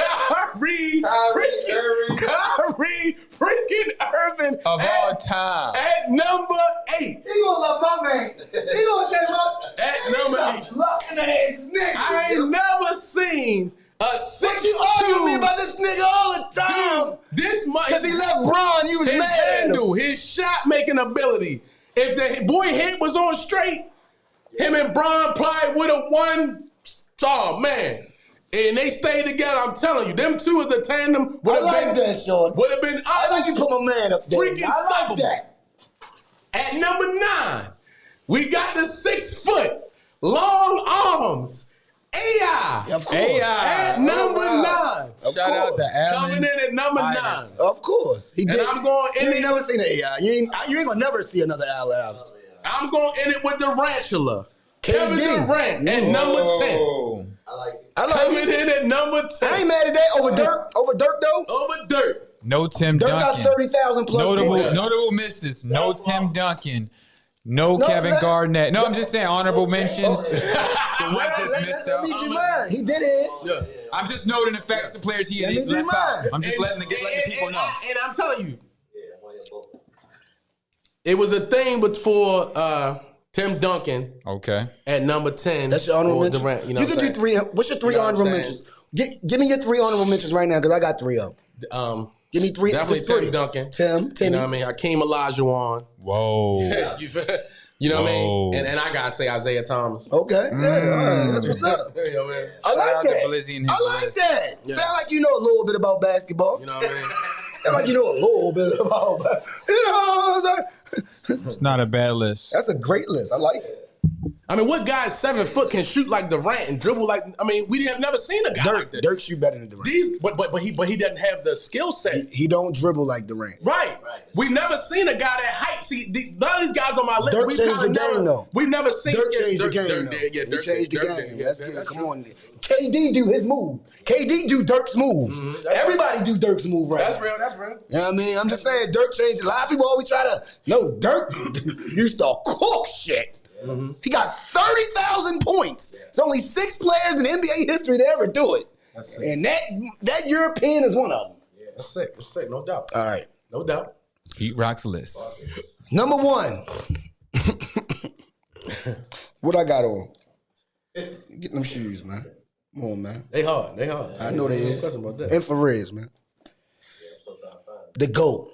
Kyrie freaking Irving. Of all time. At number 8. He gonna love my man. He gonna take my... At number 8. Loving ass nigga. I ain't never seen a 6'2". But you argue with me about this nigga all the time. Dude, this much. Because he left Bron, you was his mad at him. handle, his shot making ability. If the boy head was on straight, him and Bron probably would have won. Oh man. And they stayed together. I'm telling you, them two as a tandem would I have like been that, Sean. would have been I like you put my man up there. freaking I like stoppable. that. At number 9, we got the 6 foot, long arms, AI. Of course. At number 9. Of Shout out course. to Allen. Coming in at number 9. Iverson. Of course. He did. I'm going in You ain't it- never seen an AI. You ain't gonna never see another Allen Iverson. I'm going in it with Durantula. Kevin KD. Durant at number 10. Whoa. I like it. I like Coming it. in at number 10. I ain't mad at that. Over Dirk though. Over Dirt. No Tim Dirk got Duncan. 30,000 plus points. Notable misses. No Tim Duncan. No Kevin Garnett. No, I'm just saying honorable mentions. The ones that's missed Let out. me do mine. He did it. Yeah. I'm just noting the facts of players he Let me do left out. mine. I'm just letting the people know. And I'm telling you, Yeah, I want to both. it was a thing for Tim Duncan Okay. at number 10. That's your honorable or mention. Durant, you know You what can I'm do 3. What's your 3 You know what I'm honorable saying? mentions? Give me your 3 honorable mentions right now because I got 3 of them. Give me 3. Definitely just 3. Tim Duncan. Tim. You know what I mean? Hakeem Olajuwon. Whoa. You know what I Whoa. mean? And I gotta say Isaiah Thomas. Okay. Yeah, all right. That's what's up. You know what I mean? I Shout like out to that. Blizzy and his I like list. that. Yeah. Sound like you know a little bit about basketball. You know what I mean? Sound like you know a little bit about You know what I'm saying? It's not a bad list. That's a great list. I like it. I mean, what guy 7 foot can shoot like Durant and dribble like? I mean, we have never seen a guy like that. Dirk shoot better than Durant. But he doesn't have the skill set. He don't dribble like Durant. Right. We never seen a guy that height. See, none of these guys on my list. Dirk we changed the kinda game, never, though. We've never seen Dirk changed the game. Dirk though. did, yeah, He Dirk changed did, the Dirk game. did, yeah, Let's get that's it. Come true. on. KD do his move. KD do Dirk's move. Everybody do Dirk's move right That's now. real. That's real. You know what I mean? I'm just saying Dirk changed. A lot of people always try to. No, Dirk used to cook shit. He got 30,000 points. It's only 6 players in NBA history to ever do it. That's sick. And that European is one of them. That's sick. That's sick. No doubt. All right. No doubt. Heat Rock's list. Number 1. What I got on? Get them shoes, man. Come on, man. They hard. They hard. I know they No is. question about that. Infrareds, man. The GOAT.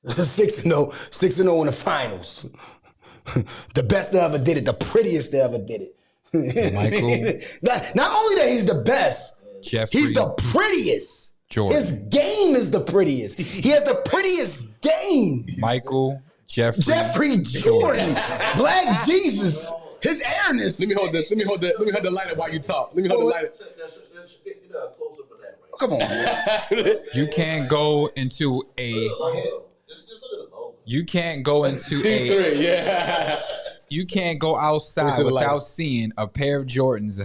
6-0. 6-0 in the finals. The best that ever did it. The prettiest that ever did it. Michael. Not only that he's the best, Jeffrey. he's the prettiest. Jordan. His game is the prettiest. He has the prettiest game. Michael Jeffrey Jordan. Black Jesus. His airness. Let me hold the lighter while you talk. Let me hold the lighter. Let's get closer for that right Come on, man. You can't go into a. Just look at the logo. You can't go into a. T3, yeah. You can't go outside Listen to without life. seeing a pair of Jordans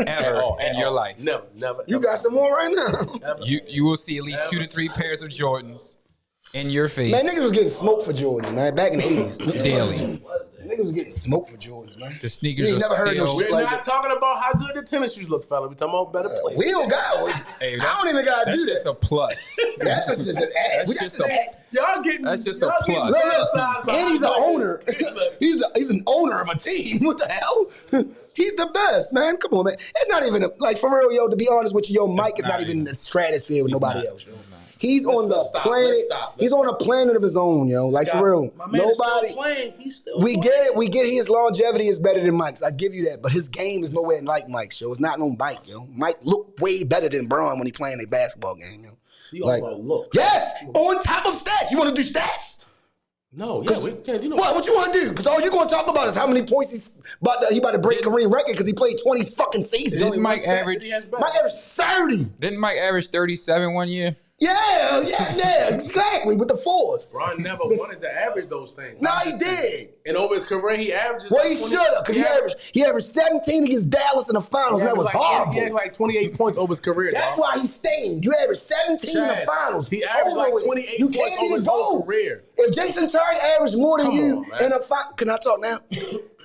ever in your life. Never. You got some more right now. You will see at least 2 to 3 pairs of Jordans in your face Man, niggas was getting smoked for Jordan, man. Back in the 80s. daily. Niggas was getting smoked for Jordans, man. The sneakers You ain't are never heard no still. shit We're like not talking about how good the tennis shoes look, fella. We're talking about better play. We don't got it. Hey, I don't even got to do That's just that. a plus. That's just an ad. We got just to a- add. Y'all getting That's just a y'all getting plus. criticized by And he's how an good- owner. He's an owner of a team. What the hell? He's the best, man. Come on, man. It's not even like for real, yo. To be honest with you, yo, Mike is not not even in even. the stratosphere with nobody not. else. Yo. He's on the let's stop. planet. Let's stop. He's on a planet of his own, yo. Like for real, My man is still nobody. playing. He's still We playing. get it. We get his longevity is better than Mike's. I give you that. But his game is nowhere like Mike's, yo. It's not no Mike, yo. Mike looked way better than Braun when he playing a basketball game, yo. So you all about look. Yes, on top of stats. You want to do stats? No, yeah, we can't do no. What you want to do? Because all you're going to talk about is how many points he about to break Kareem record because he played 20 fucking seasons. Didn't Mike average 30. Didn't Mike average 37 one year? Yeah, exactly, with the fours. Bron never wanted to average those things. No, he did. And over his career, he averages. Well, he should have, because he averaged 17 against Dallas in the finals. That was like, horrible. He had like 28 points over his career. That's why he stayed. You averaged 17 in the finals. He averaged like 28 points over his whole career. If Jason Terry averaged more than you in a final, can I talk now?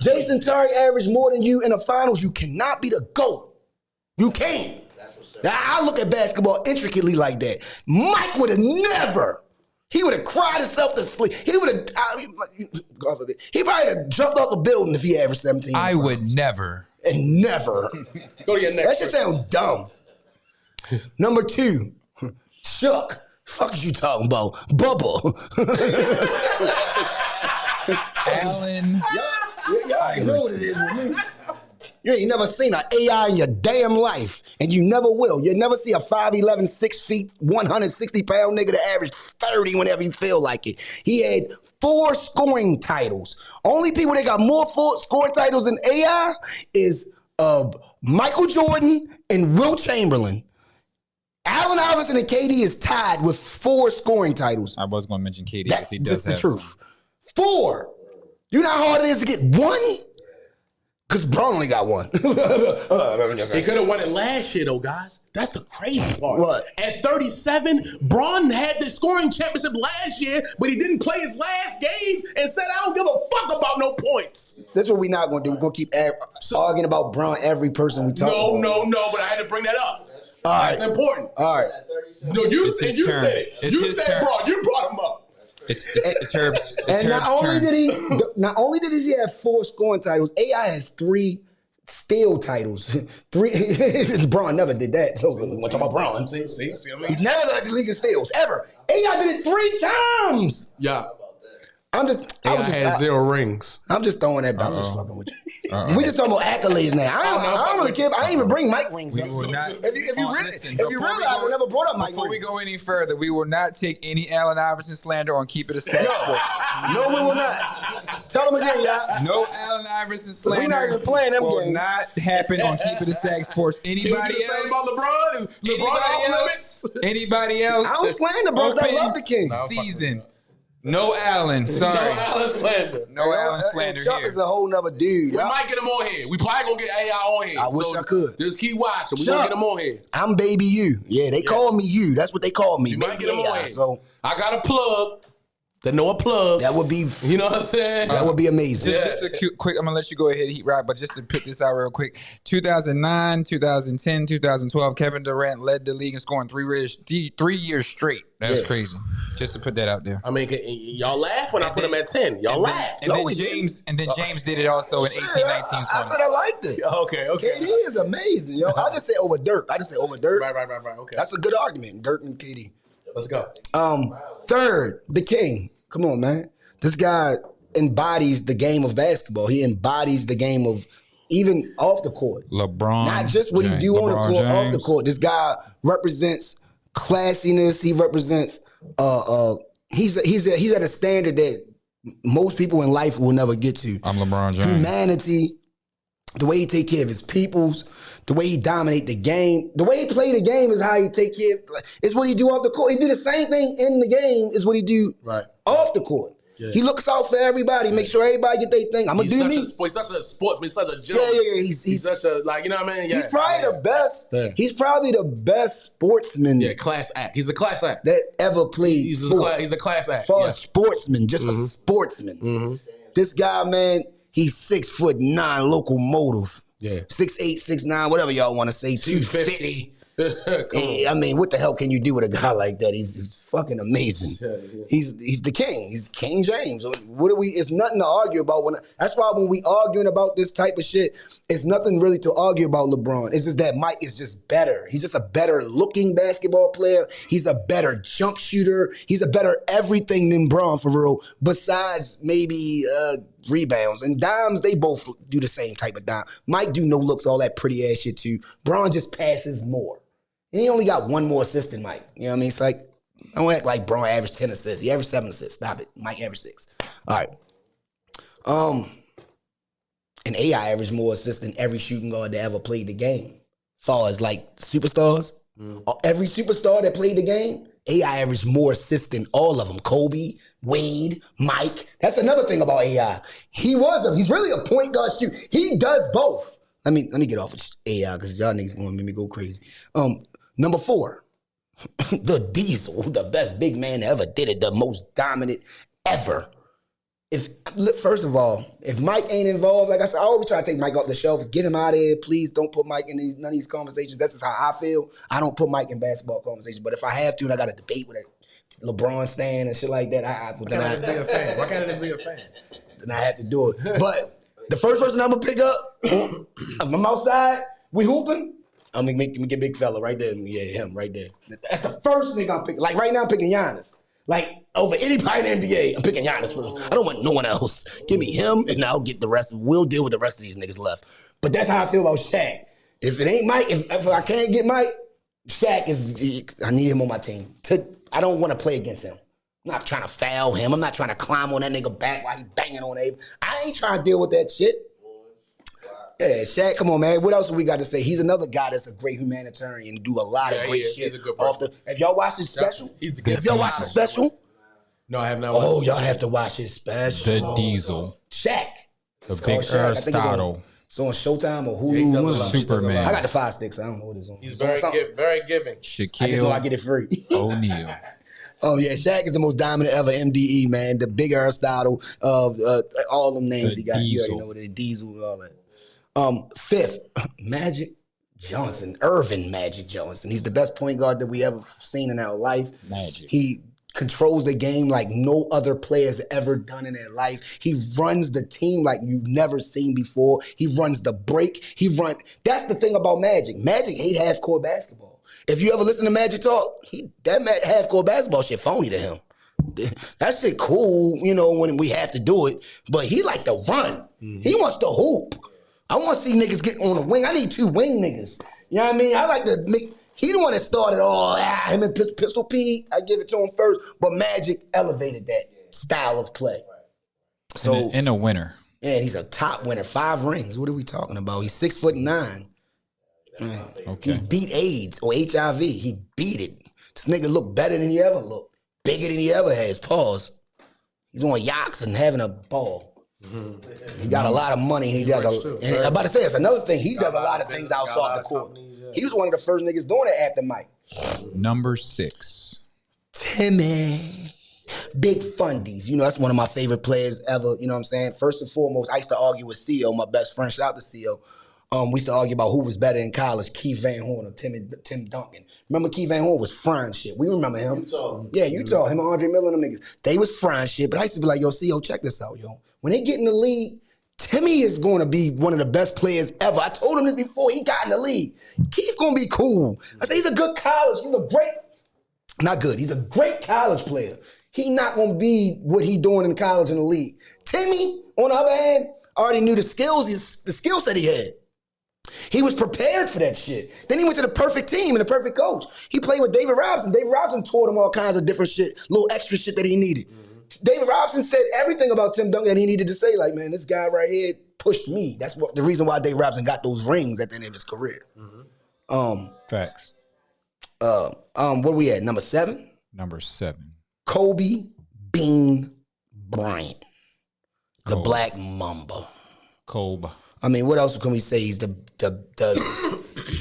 Jason Terry averaged more than you in the finals. You cannot be the GOAT. You can't. I look at basketball intricately like that. Mike would have never. He would have cried himself to sleep. He would have. God forbid. He probably have jumped off a building if he averaged 17. I would never. And never. Go to your next. That just sound dumb. Number 2, Chuck. Fuck is you talking about? Bubba. Allen. Y'all know what it is with me. You ain't never seen an AI in your damn life, and you never will. You'll never see a 5'11", 6 feet, 160-pound nigga that average 30 whenever he feel like it. He had 4 scoring titles. Only people that got more scoring titles than AI is Michael Jordan and Will Chamberlain. Allen Iverson and KD is tied with 4 scoring titles. I was going to mention KD. That's he does just the have truth. 4. You know how hard it is to get 1? Because Bron only got 1. He could have won it last year, though, guys. That's the crazy part. What? At 37, Bron had the scoring championship last year, but he didn't play his last games and said, I don't give a fuck about no points. That's what we're not going to do. We're going to keep arguing about Bron every person we talk about. No, but I had to bring that up. All That's right. important. All right. No, you It's said his you turn. said it. It's You his said turn. Bron. You brought him up. It's Herb's. It's And Herb's turn. not only did he have 4 scoring titles, AI has 3 steal titles. 3. Bron never did that. So we're talking about Bron. See what I mean? He's never led the league in steals ever. AI did it 3 times. Yeah. I was AI just has 0 rings. I'm just throwing that. I'm just fucking with you. We just talking about accolades now. I don't really care. I ain't even bring Mike rings up. If you realize, I never brought up Mike Before we rings. go any further, we will not take any Allen Iverson slander on Keep It a Stack Sports. No, we will not. Tell them again, y'all. No Allen Iverson slander. We not even playing them will games. not happen on Keep It a Stack Sports. Anybody else? About LeBron? Is LeBron off limits? Anybody else? I don't slander, bro. I Open love the Kings. season. No Allen. Sorry. No Allen slander. No Allen slander Chuck here. is a whole nother dude. We might get him on here. We probably gonna get AI on here. I wish I could. Just keep watching. We Chuck, gonna get him on here. I'm Baby You. Yeah, they call me You. That's what they call me. We might Baby get him on AI. here. So I got a plug. To know a plug. that would be You know what I'm saying? that would be amazing. Just a quick, I'm going to let you go ahead, Heat Rock, but just to put this out real quick. 2009, 2010, 2012, Kevin Durant led the league in scoring 3 years straight. That's crazy. Just to put that out there. I mean, y'all laugh when I put him at 10. Y'all laugh. And then James did it also in 18, 19, 20. I said I liked it. Okay. KD is amazing, yo. I just say over Dirk. Right. Okay. That's a good argument, Dirk and KD. Let's go. Third, the King. Come on, man. This guy embodies the game of basketball. He embodies the game of even off the court. LeBron. Not just what he do on the court, off the court. This guy represents classiness. He represents he's at a standard that most people in life will never get to. I'm LeBron James. Humanity, the way he take care of his peoples, the way he dominate the game, the way he play the game is how he take care. It's what he do off the court. He do the same thing in the game is what he do off the court. Yeah. He looks out for everybody, make sure everybody get their thing. I'm gonna do me. He's such a sportsman. He's such a gentleman. Yeah. He's such a you know what I mean. Yeah. He's probably the best. Yeah. He's probably the best sportsman. Yeah, class act. He's a class act that ever played. He's a class act for a sportsman, just a sportsman. Mm-hmm. This guy, man, he's 6'9", locomotive. Yeah, 6'8", 6'9", whatever y'all want to say. 250. I mean, what the hell can you do with a guy like that? He's fucking amazing. Yeah. He's the king. He's King James. What do we? It's nothing to argue about. That's why when we arguing about this type of shit, it's nothing really to argue about LeBron. It's just that Mike is just better. He's just a better looking basketball player. He's a better jump shooter. He's a better everything than Bron for real. Besides maybe rebounds and dimes, they both do the same type of dime. Mike do no looks, all that pretty ass shit too. Bron just passes more. And he only got one more assist than Mike. You know what I mean? It's like I don't act like Braun averaged 10 assists. He averaged 7 assists. Stop it. Mike averaged 6. All right. And AI averaged more assists than every shooting guard that ever played the game. Far as like superstars, every superstar that played the game, AI averaged more assists than all of them. Kobe, Wade, Mike. That's another thing about AI. He's really a point guard shooter. He does both. Let me get off of AI because y'all niggas want to make me go crazy. Number 4, the Diesel, the best big man that ever did it, the most dominant ever. First of all, if Mike ain't involved, like I said, I always try to take Mike off the shelf. Get him out of here. Please don't put Mike in none of these conversations. That's just how I feel. I don't put Mike in basketball conversations. But if I have to and I got to debate with a LeBron stan and shit like that, Why can't I just be a fan? Why can't I just be a fan? Then I have to do it. But the first person I'm going to pick up, if I'm outside, we hooping, I'm going to get big fella right there. Yeah, him right there. That's the first nigga I'm picking. Like right now, I'm picking Giannis. Like, over anybody in the NBA, I'm picking Giannis first. I don't want no one else. Give me him, and I'll get the rest. We'll deal with the rest of these niggas left. But that's how I feel about Shaq. If it ain't Mike, if I can't get Mike, Shaq I need him on my team. I don't want to play against him. I'm not trying to foul him. I'm not trying to climb on that nigga back while he banging on Abe. I ain't trying to deal with that shit. Yeah, Shaq, come on, man. What else we got to say? He's another guy that's a great humanitarian and do a lot of great shit. He's a good person. Have y'all watched his special? Have y'all watched the special? No, I have not watched y'all have to watch his special. The Diesel. Shaq. The Big Aristotle. It's on Showtime or Hulu. Yeah, Superman. I got the 5 sticks. I don't know what it's on. He's very giving. I just know I get it free. O'Neal. Oh, yeah. Shaq is the most dominant ever MDE, man. The Big Aristotle of all them names he got. You already know what it is. Diesel and all that. 5th, Magic Johnson. Irvin Magic Johnson. He's the best point guard that we ever seen in our life. Magic. He controls the game like no other player has ever done in their life. He runs the team like you've never seen before. He runs the break. That's the thing about Magic. Magic hate half-court basketball. If you ever listen to Magic talk, that half-court basketball shit phony to him. That shit cool, when we have to do it, but he like to run. He wants to hoop. I want to see niggas get on the wing. I need 2 wing niggas. You know what I mean? I like to make... He the one that started all him and Pistol Pete. I give it to him first, but Magic elevated that style of play. So and a winner. Yeah, he's a top winner. 5 rings. What are we talking about? He's 6'9". Okay. He beat AIDS or HIV. He beat it. This nigga look better than he ever looked. Bigger than he ever has. Pause. He's on yachts and having a ball. He got a lot of money. He does. And I'm about to say it's another thing. He does a lot of things outside the court. He was one of the first niggas doing it after Mike. Number 6. Timmy. Big Fundies. That's one of my favorite players ever. You know what I'm saying? First and foremost, I used to argue with CO, my best friend. Shout out to CO. We used to argue about who was better in college, Keith Van Horn or Tim Duncan. Remember Keith Van Horn was frying shit. We remember him. Utah. Him and Andre Miller and them niggas. They was frying shit, but I used to be like, yo, CO, check this out, yo. When they get in the league, Timmy is going to be one of the best players ever. I told him this before he got in the league. Keith's going to be cool. I said, he's a good college. He's a great college player. He not going to be what he doing in college in the league. Timmy, on the other hand, already knew the skill set he had. He was prepared for that shit. Then he went to the perfect team and the perfect coach. He played with David Robinson. David Robinson taught him all kinds of different shit, little extra shit that he needed. David Robinson said everything about Tim Duncan that he needed to say. Like, man, this guy right here pushed me. That's the reason why David Robinson got those rings at the end of his career. Facts. Where we at? Number 7? Number 7. Kobe Bean Bryant. The Black Mamba. Kobe. I mean, what else can we say? He's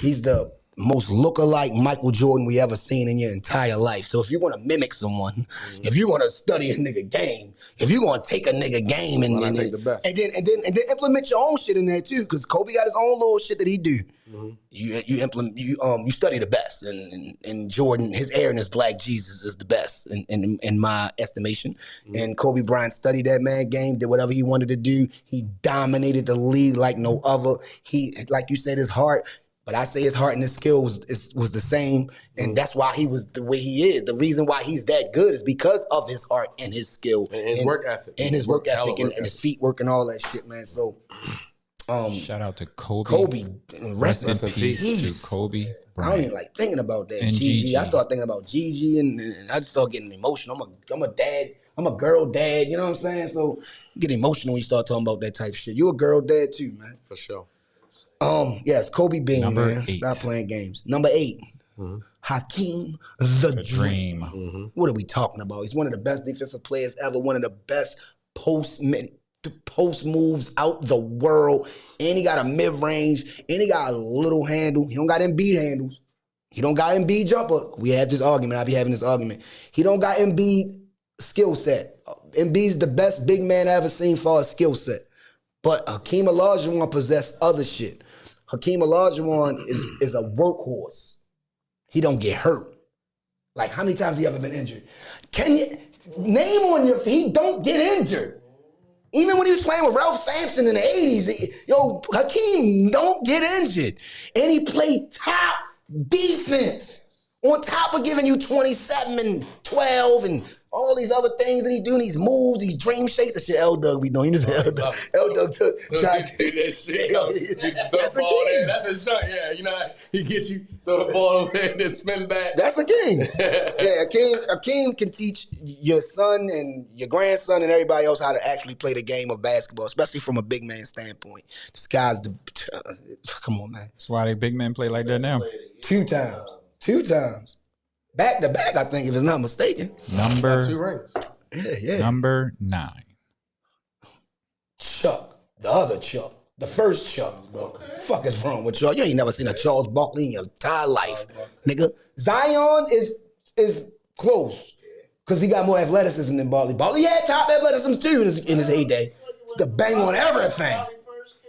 he's the most lookalike Michael Jordan we ever seen in your entire life. So if you're gonna mimic someone, if you're gonna study a nigga game, if you're gonna take a nigga game and then implement your own shit in there too, because Kobe got his own little shit that he do. You study the best, and Jordan, his air and his Black Jesus is the best in my estimation. And Kobe Bryant studied that man game, did whatever he wanted to do. He dominated the league like no other. He, like you said, his heart. But I say his heart and his skill was the same, and that's why he was the way he is. The reason why he's that good is because of his heart and his skill. And his work ethic. And his work ethic and his feet work and all that shit, man. So Shout out to Kobe. Kobe, rest in in peace. peace. To Kobe I don't Bryant. even like thinking about that. And Gigi. I Gigi. start thinking about Gigi, and I just start getting emotional. I'm a dad. I'm a girl dad. You know what I'm saying? So you get emotional when you start talking about that type of shit. You a girl dad too, man. For sure. Yes, Kobe Bean, Number man. 8. Stop playing games. Number 8, Hakeem the Dream. What are we talking about? He's one of the best defensive players ever. One of the best post moves out the world. And he got a mid range. And he got a little handle. He don't got Embiid handles. He don't got Embiid jumper. We have this argument. I be having this argument. He don't got Embiid skill set. Embiid's the best big man I ever seen for a skill set. But Hakeem Olajuwon possessed other shit. Hakeem Olajuwon is a workhorse. He don't get hurt. Like, how many times he ever been injured? Can you name on your? He don't get injured. Even when he was playing with Ralph Sampson in the 80s, Hakeem don't get injured. And he played top defense on top of giving you 27 and 12 and all these other things that he doing, these moves, these dream shakes. That shit L-Dug be doing. You know, L-Dug tried to do that shit. That's a king. That's a shot. Yeah, you know, he get you, throw the ball over there, and then spin back. That's a king. Yeah, Hakeem can teach your son and your grandson and everybody else how to actually play the game of basketball, especially from a big man standpoint. This guy's come on, man. That's why they big men play like that now. 2 times. Back to back, I think, if it's not mistaken. Number 2 rings. Yeah. Number 9. Chuck. The other Chuck. The first Chuck. Fuck is wrong with y'all? You ain't never seen a Charles Barkley in your entire life, nigga. Zion is close because he got more athleticism than Barkley. Barkley had top athleticism too in his heyday. It's the bang on everything.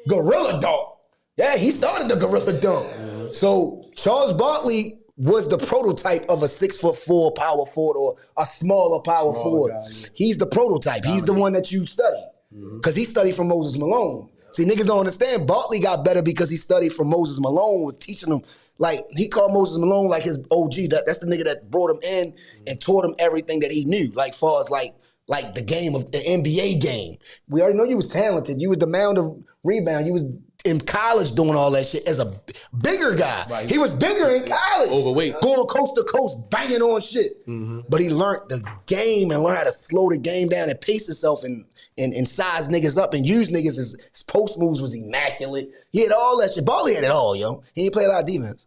Gorilla dunk. Yeah, he started the gorilla dunk. So Charles Barkley was the prototype of a 6'4" power forward or a smaller power forward. Guy, yeah. He's the prototype. He's the one that you study. Because he studied from Moses Malone. See, niggas don't understand. Barkley got better because he studied from Moses Malone, with teaching him. Like, he called Moses Malone like his OG. That's the nigga that brought him in and taught him everything that he knew. Like, far as like the game of the NBA game. We already know you was talented. You was the mound of rebound. You was in college doing all that shit as a bigger guy. Right. He was bigger in college. Overweight. Going coast to coast, banging on shit. But he learned the game and learned how to slow the game down and pace himself and size niggas up and use niggas. His post moves was immaculate. He had all that shit. Barkley had it all, yo. He didn't play a lot of defense.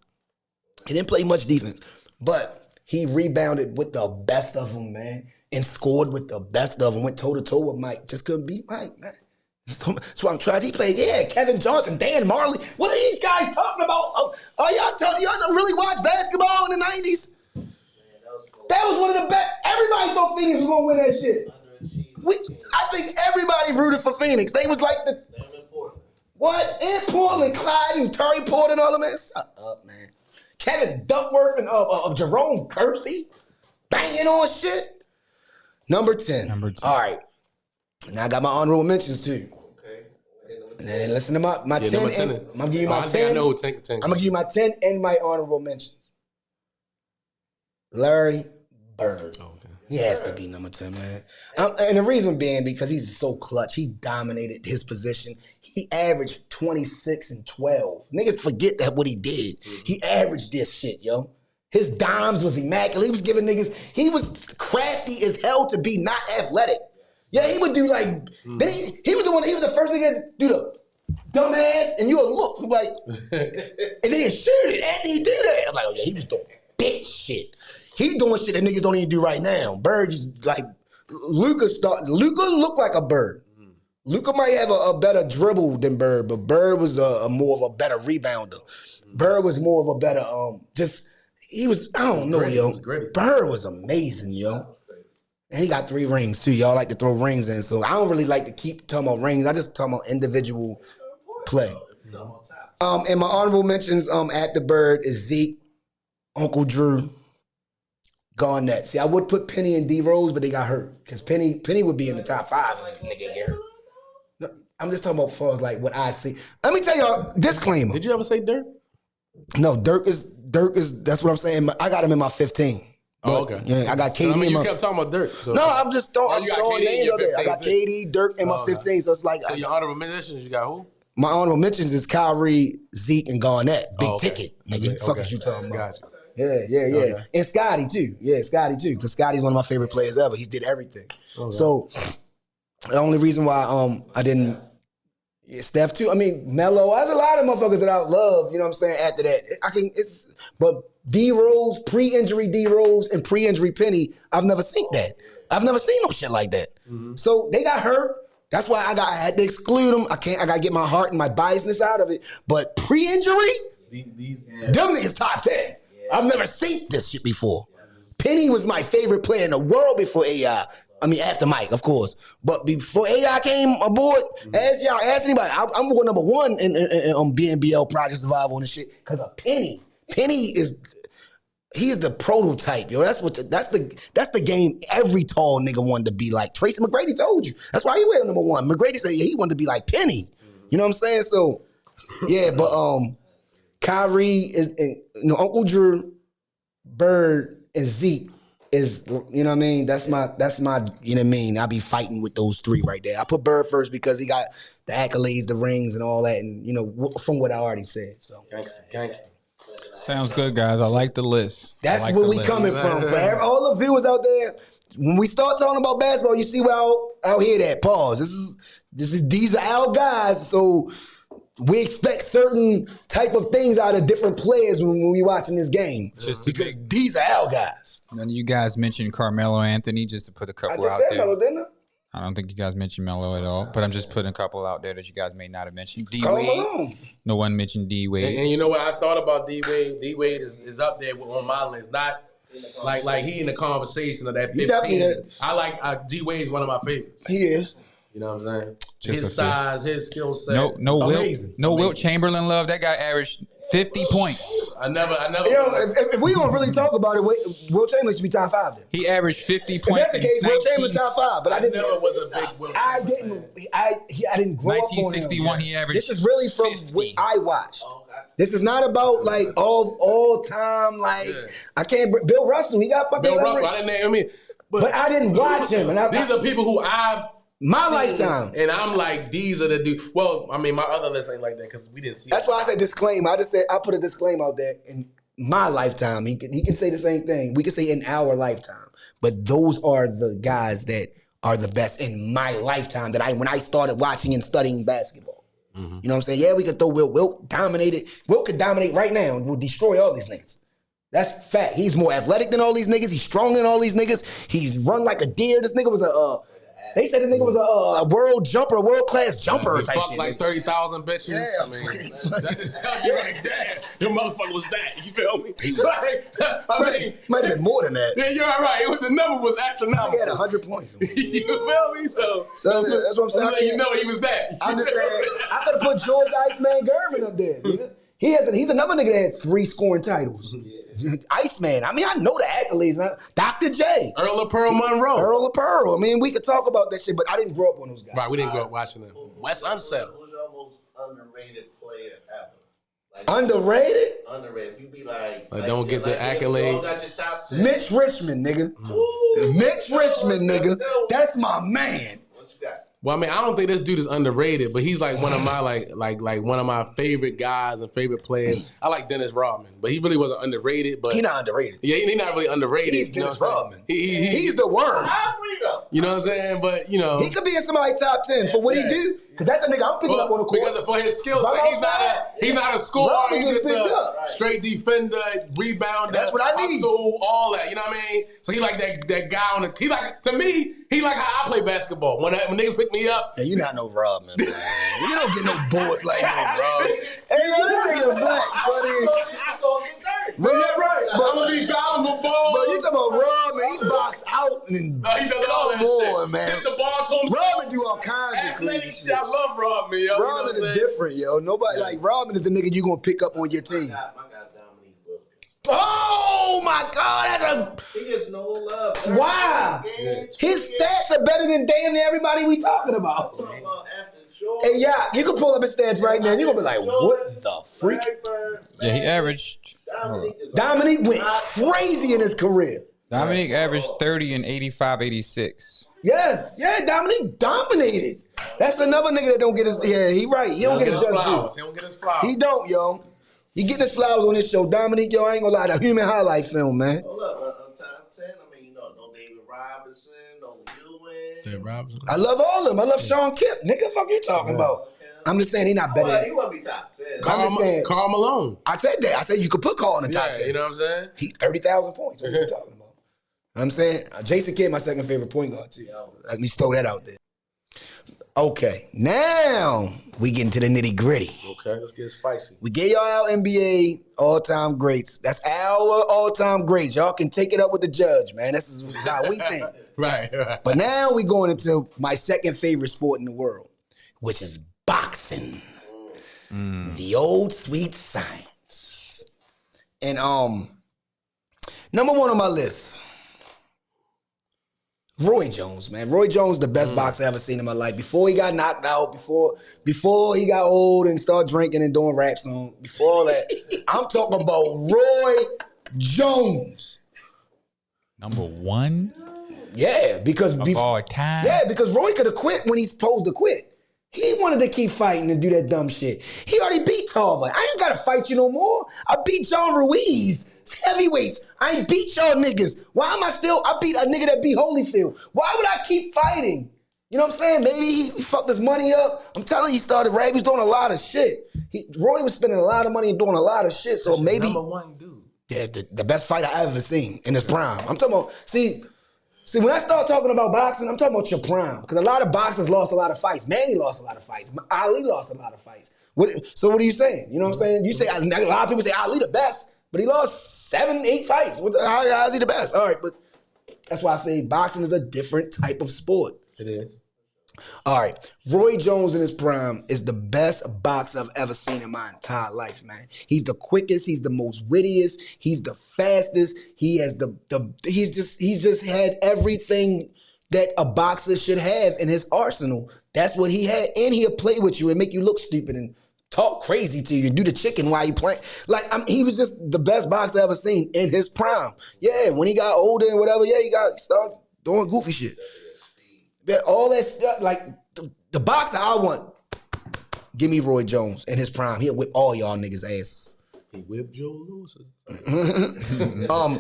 He didn't play much defense. But he rebounded with the best of them, man. And scored with the best of them. Went toe-to-toe with Mike. Just couldn't beat Mike, man. That's what I'm trying. He played, Kevin Johnson, Dan Marley. What are these guys talking about? Y'all don't really watch basketball in the 90s? That was one of the best. Everybody thought Phoenix was going to win that shit. I think everybody rooted for Phoenix. They was like the... What? In Portland, Clyde and Terry Porter and all of that. Shut up, man. Kevin Duckworth and of Jerome Kersey banging on shit. Number 10. All right. Now I got my honorable mentions too. And then listen to my 10. I'm gonna give you my 10. I know 10. I'm gonna give you my 10 and my honorable mentions. Larry Bird. Oh, okay. He has to be number 10, man. And the reason being because he's so clutch. He dominated his position. He averaged 26 and 12. Niggas forget that what he did. He averaged this shit, yo. His dimes was immaculate. He was giving niggas. He was crafty as hell to be not athletic. Yeah, he would do like, then he was the first nigga to do the dumbass, and you would look like, and then he'd shoot it after he do that. I'm like, oh yeah, he was doing bitch shit. He doing shit that niggas don't even do right now. Bird just like, Luka looked like a Bird. Luka might have a better dribble than Bird, but Bird was a more of a better rebounder. Bird was more of a better, he was, I don't know, yo. Bird was amazing, yo. And he got 3 rings, too. Y'all like to throw rings in. So I don't really like to keep talking about rings. I just talk about individual play. And my honorable mentions at the Bird is Zeke, Uncle Drew, Garnett. See, I would put Penny and D Rose, but they got hurt. Because Penny would be in the top 5 if the nigga get hurt. No, I'm just talking about far as like what I see. Let me tell y'all, disclaimer. Did you ever say Dirk? No, Dirk is, that's what I'm saying. I got him in my 15. Oh, okay. Yeah, I got KD. I mean, you kept talking about Dirk. So. No, I'm just throwing names out there. I got KD, Dirk in my 15, so it's like... So your honorable mentions, you got who? My honorable mentions is Kyrie, Zeke, and Garnett. Big ticket, nigga. Okay. Fuck is you talking about? Gotcha. Yeah. Okay. And Scotty too. Yeah, Scotty too. Because Scotty's one of my favorite players ever. He did everything. Okay. So the only reason why I didn't Steph too. I mean, Melo. There's a lot of motherfuckers that I love. You know what I'm saying? After that, but D Rose, pre-injury D Rose, and pre-injury Penny. I've never seen that. I've never seen no shit like that. Mm-hmm. So they got hurt. That's why I had to exclude them. I got to get my heart and my biasness out of it. But pre-injury, them niggas top 10. Yeah. I've never seen this shit before. Penny was my favorite player in the world before AI. I mean, after Mike, of course. But before AI came aboard, ask anybody. I'm going number one in BNBL Project Survival and shit because of Penny. Penny is... He's the prototype, yo. That's the game every tall nigga wanted to be like. Tracy McGrady told you. That's why he went number one. McGrady said he wanted to be like Penny. You know what I'm saying? So, yeah, but Kyrie is, Uncle Drew, Bird, and Zeke is, you know what I mean? That's my, you know what I mean? I be fighting with those three right there. I put Bird first because he got the accolades, the rings, and all that, and from what I already said. So Gangster. Sounds good, guys. I like the list. That's where we coming from. For all the viewers out there, when we start talking about basketball, you see where I'll hear that. Pause. These are our guys, so we expect certain type of things out of different players when we watching this game. Because these are our guys. None of you guys mentioned Carmelo Anthony, just to put a couple out there. I just said Melo, didn't I? I don't think you guys mentioned Melo at all, but I'm just putting a couple out there that you guys may not have mentioned. D-Wade. No one mentioned D-Wade. And you know what? I thought about D-Wade. D-Wade is up there on my list. Not like he in the conversation of that 15. I like D-Wade is one of my favorites. He is. You know what I'm saying? His size, his skill set. No Wilt Chamberlain love. That guy averaged 50 points. I never. If we gonna really talk about it, Wilt Chamberlain should be top 5 then. He averaged 50 points. If that's the case, Wilt Chamberlain top 5. But I never was a big Wilt Chamberlain. I didn't grow up on him. 1961, he averaged. This is really from 50. What I watched. This is not about like all time. Like I can't. Bill Russell, he got fucking. Bill Russell, I didn't name. I mean, but I didn't watch him. And these are people who I've. My lifetime. And I'm like, these are the dudes. Well, I mean, my other list ain't like that because we didn't see That's why I said disclaimer. I put a disclaimer out there in my lifetime. He can say the same thing. We can say in our lifetime. But those are the guys that are the best in my lifetime when I started watching and studying basketball. Mm-hmm. You know what I'm saying? Yeah, we could throw Wilt. Wilt dominated. Wilt could dominate right now and will destroy all these niggas. That's fact. He's more athletic than all these niggas. He's stronger than all these niggas. He's run like a deer. This nigga was they said the nigga was a world jumper, a world-class jumper. He fucked like 30,000 bitches. Yeah, I mean, that just tells you right there. Your motherfucker was that. You feel me? Might have been more than that. Yeah, you're right. The number was astronomical. He had 100 points. You feel me? So that's what I'm saying. You know he was that. I'm just saying, I could have put George Iceman Gervin up there. Nigga. He's another nigga that had 3 scoring titles. Iceman. I mean, I know the accolades. Dr. J. Earl of Pearl Monroe. Earl of Pearl. I mean, we could talk about that shit, but I didn't grow up on those guys. Right, we didn't grow up watching them. Wes Unseld. Who's your most underrated player ever? Like, underrated? Underrated. If you be like don't get the accolades. Got your top 10. Mitch Richmond, nigga. Mitch Richmond, nigga. That's my man. What you got? Well, I mean, I don't think this dude is underrated, but he's like one of my like one of my favorite guys and favorite players. I like Dennis Rodman, but he really wasn't underrated. But he's not underrated. Yeah, he's not really underrated. He's Dennis Rodman. He's the worm. You know what I'm saying? But he could be in somebody's top 10 for what he do. Because that's a nigga I'm picking up on the court. Because for his skill set, he's not a scorer. He's just a straight defender, rebounder. That's what I need. Hustle, all that. You know what I mean? So he like that guy on the. He like to me. He like how I play basketball. When niggas pick me up, yeah, you not no Rodman, man. You don't get no boards like no Rodman. Hey, yo, this nigga black, buddy. But yeah, right. But I'm gonna be valuable ball. But you talking about Rodman? He box out and he does all that shit. Man. Tip the ball to himself. Rodman do all kinds of crazy shit. I love Rodman, yo. Rodman is different, yo. Nobody like Rodman is the nigga you gonna pick up on your team. Oh my God, he gets no love. Why? His stats are better than damn near everybody we talking about. Hey, yeah, you can pull up his stats right now. You're gonna be like, what the freak? Yeah, he averaged. Dominique went crazy in his career. Dominique averaged 30 and 85, 86. Yes, yeah, Dominique dominated. That's another nigga that don't get his. Yeah, he right. He don't get his just flowers. due. He don't get his flowers. He don't, yo. He getting his flowers on this show. Dominique, yo, I ain't gonna lie, the human highlight film, man. Hold up, top 10. I mean, no David Robinson, no Ewing. David Robinson. I love all of them. I love Sean Kemp. Nigga, the fuck you talking about? I'm just saying he not better. He won't be top 10. I'm just saying. Karl Malone. I said that. I said you could put Karl in the top 10. You know what I'm saying? He 30,000 points. What are you talking about? I'm saying Jason Kidd, my second favorite point guard too. Let me throw that out there. Okay, now we get into the nitty gritty. Okay, let's get spicy. We gave y'all our NBA all-time greats. That's our all-time greats. Y'all can take it up with the judge, man. This is how we think. Right. But now we going into my second favorite sport in the world, which is boxing. The old sweet science. And number one on my list, Roy Jones, man. Roy Jones, the best boxer I ever seen in my life. Before he got knocked out, before he got old and started drinking and doing rap songs, before all that, I'm talking about Roy Jones. Number one Yeah, because of all time. Yeah, because Roy could have quit when he's supposed to quit. He wanted to keep fighting and do that dumb shit. He already beat Tarver. I ain't gotta fight you no more. I beat John Ruiz. It's heavyweights. I ain't beat y'all niggas. Why am I still? I beat a nigga that beat Holyfield. Why would I keep fighting? You know what I'm saying? Maybe he fucked his money up. I'm telling you, he started rap. He was doing a lot of shit. Roy was spending a lot of money and doing a lot of shit. So maybe Number one dude. Yeah, the best fighter I ever seen in his prime. I'm talking about, see, when I start talking about boxing, I'm talking about your prime. Because a lot of boxers lost a lot of fights. Manny lost a lot of fights. Ali lost a lot of fights. So what are you saying? You know what I'm saying? You say, a lot of people say Ali the best, but he lost 7, 8 fights. How is he the best? All right, but that's why I say boxing is a different type of sport. It is. All right, Roy Jones in his prime is the best boxer I've ever seen in my entire life, man. He's the quickest, he's the most wittiest, he's the fastest. He has he's just had everything that a boxer should have in his arsenal. That's what he had, and he'll play with you and make you look stupid and talk crazy to you and do the chicken while you playing. He was just the best boxer I ever seen in his prime. Yeah, when he got older and whatever, he started doing goofy shit. All that stuff, like the boxer I want, give me Roy Jones in his prime. He'll whip all y'all niggas' asses. He whipped Joe Louis.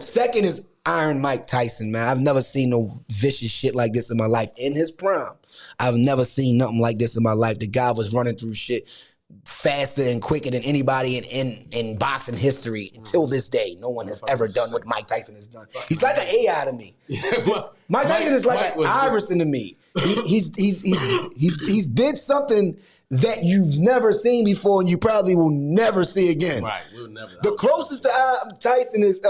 Second is Iron Mike Tyson, man. I've never seen no vicious shit like this in my life. In his prime, I've never seen nothing like this in my life. The guy was running through shit faster and quicker than anybody in boxing history until this day. No one has ever done what Mike Tyson has done. He's like an AI to me. Mike Tyson is like an Iverson to me. He's did something that you've never seen before and you probably will never see again. Right, we'll never. The closest to Tyson is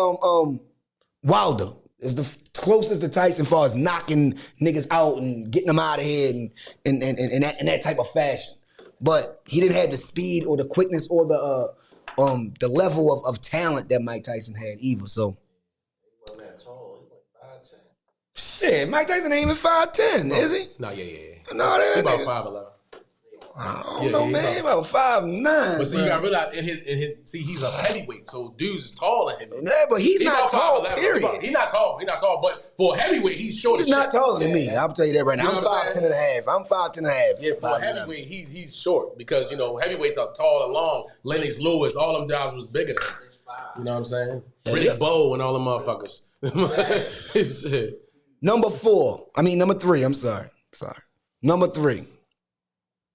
Wilder. Is the closest to Tyson as far as knocking niggas out and getting them out of here and that type of fashion. But he didn't have the speed or the quickness or the level of talent that Mike Tyson had either. So He wasn't that tall. He like 5'10". shit, Mike Tyson ain't even 5'10", is he? No, yeah. No, that He about nigga. 5'11". I don't know, man. He about 5'9". But see, you gotta realize in his he's a heavyweight, so dudes is taller than him. Yeah, but he's not about tall, 5'11". period. He's not tall. But for a heavyweight, he's short. He's as not shit. taller than me. I'll tell you that right now. You know I'm what I'm 5'10" and a half. I'm 5'10" and a half. Yeah, for a 5'11". heavyweight, he's short because heavyweights are tall and long. Lennox Lewis, all them guys was bigger than him. You know what I'm saying? Riddick Bowe and all them motherfuckers. Shit. Number 3. I'm sorry. Number 3.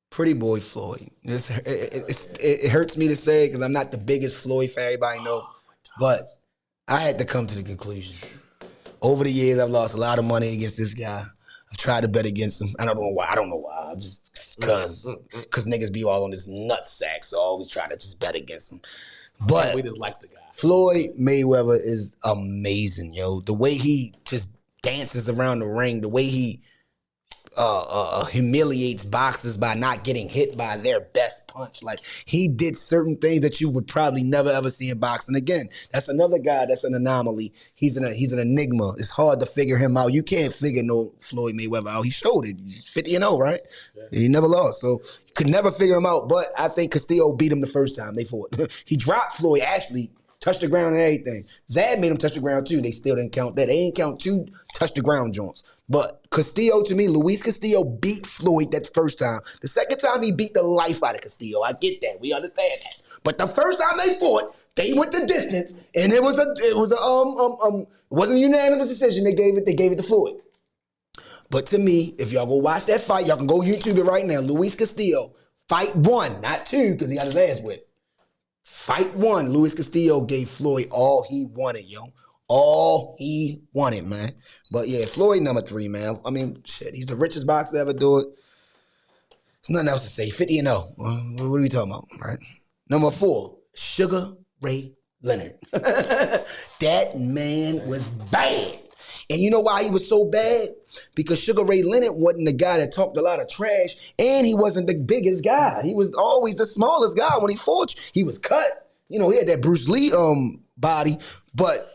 Pretty boy Floyd. It hurts me to say it because I'm not the biggest Floyd fan, everybody know. But I had to come to the conclusion. Over the years, I've lost a lot of money against this guy. I've tried to bet against him. I don't know why. Just because niggas be all on this nutsack, so I always try to just bet against him. But We just like the guy. Floyd Mayweather is amazing, yo. The way he just dances around the ring, the way he humiliates boxers by not getting hit by their best punch. Like, he did certain things that you would probably never ever see in boxing again. That's another guy that's an anomaly. He's an enigma. It's hard to figure him out. You can't figure no Floyd Mayweather out. He showed it. He's 50-0, right? Yeah. He never lost. So you could never figure him out. But I think Castillo beat him the first time they fought. He dropped Floyd, actually touched the ground and everything. Zab made him touch the ground too. They still didn't count that. They didn't count 2 touch the ground joints. But Castillo, to me, Luis Castillo beat Floyd that first time. The second time, he beat the life out of Castillo. I get that. We understand that. But the first time they fought, they went the distance, and it wasn't a unanimous decision. They gave it to Floyd. But to me, if y'all go watch that fight, y'all can go YouTube it right now. Luis Castillo, fight 1, not 2, because he got his ass whipped. Fight 1, Luis Castillo gave Floyd all he wanted, yo. All he wanted, man. But yeah, Floyd number 3, man. I mean, shit, he's the richest boxer to ever do it. There's nothing else to say. 50-0. What are we talking about, right? Number 4, Sugar Ray Leonard. That man was bad. And you know why he was so bad? Because Sugar Ray Leonard wasn't the guy that talked a lot of trash, and he wasn't the biggest guy. He was always the smallest guy when he fought. He was cut. You know, he had that Bruce Lee body, but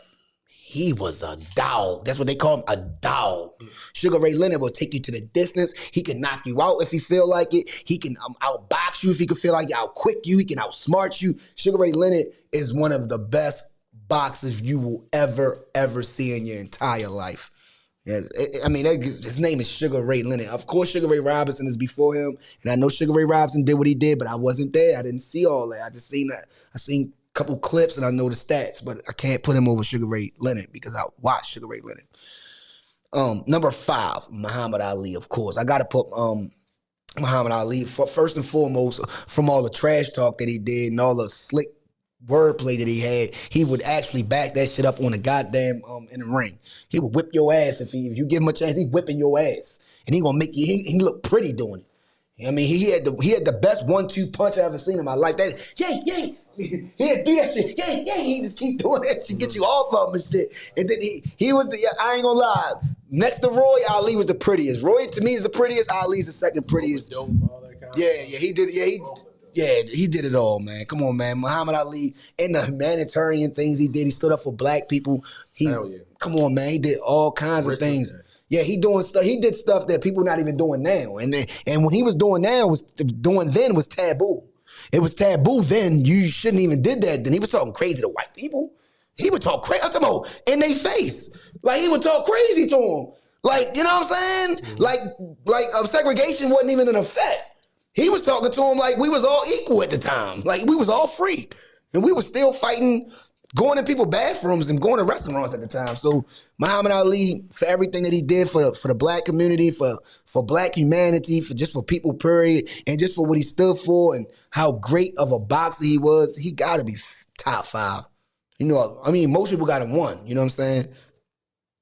he was a dog. That's what they call him, a dog. Sugar Ray Leonard will take you to the distance. He can knock you out if he feel like it. He can outbox you if he can feel like it, outquick you. He can outsmart you. Sugar Ray Leonard is one of the best boxers you will ever see in your entire life. Yeah, his name is Sugar Ray Leonard. Of course, Sugar Ray Robinson is before him, and I know Sugar Ray Robinson did what he did, but I wasn't there. I didn't see all that. I just seen that. I seen couple clips and I know the stats, but I can't put him over Sugar Ray Leonard because I watched Sugar Ray Leonard. Number 5, Muhammad Ali, of course. I got to put Muhammad Ali first and foremost from all the trash talk that he did and all the slick wordplay that he had. He would actually back that shit up on the goddamn in the ring. He would whip your ass if you give him a chance. He's whipping your ass, and he gonna make you. He look pretty doing it. I mean, he had the best 1-2 punch I ever seen in my life. That yay. He'd do that shit. Yeah. He just keep doing that shit, get you off of him and shit. And then he was I ain't gonna lie. Next to Roy, Ali was the prettiest. Roy to me is the prettiest. Ali's the second prettiest. Dope, all that kind of He did. He did it all, man. Come on, man. Muhammad Ali and the humanitarian things he did. He stood up for black people. Hell yeah. Come on, man. He did all kinds of things. Yeah, he did stuff that people not even doing now. And when he was doing then was taboo. It was taboo then. You shouldn't even did that. Then he was talking crazy to white people. He would talk crazy. I'm talking about in their face. Like he would talk crazy to them. Like, you know what I'm saying? Mm-hmm. Like segregation wasn't even in effect. He was talking to them like we was all equal at the time. Like we was all free. And we was still fighting, going to people's bathrooms and going to restaurants at the time. So Muhammad Ali, for everything that he did for the black community, for black humanity, for people, period, and just for what he stood for and how great of a boxer he was, he got to be top 5. You know, I mean, most people got him 1. You know what I'm saying?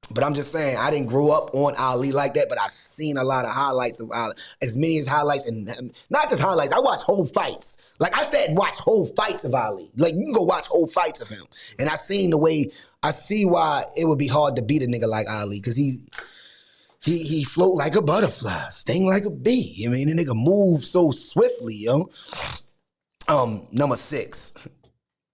But I'm just saying, I didn't grow up on Ali like that, but I seen a lot of highlights of Ali. As many as highlights, and not just highlights, I watched whole fights. Like I said, watch whole fights of Ali. Like you can go watch whole fights of him. And I see why it would be hard to beat a nigga like Ali, because he float like a butterfly, sting like a bee. I mean, the nigga moves so swiftly, yo. Number 6,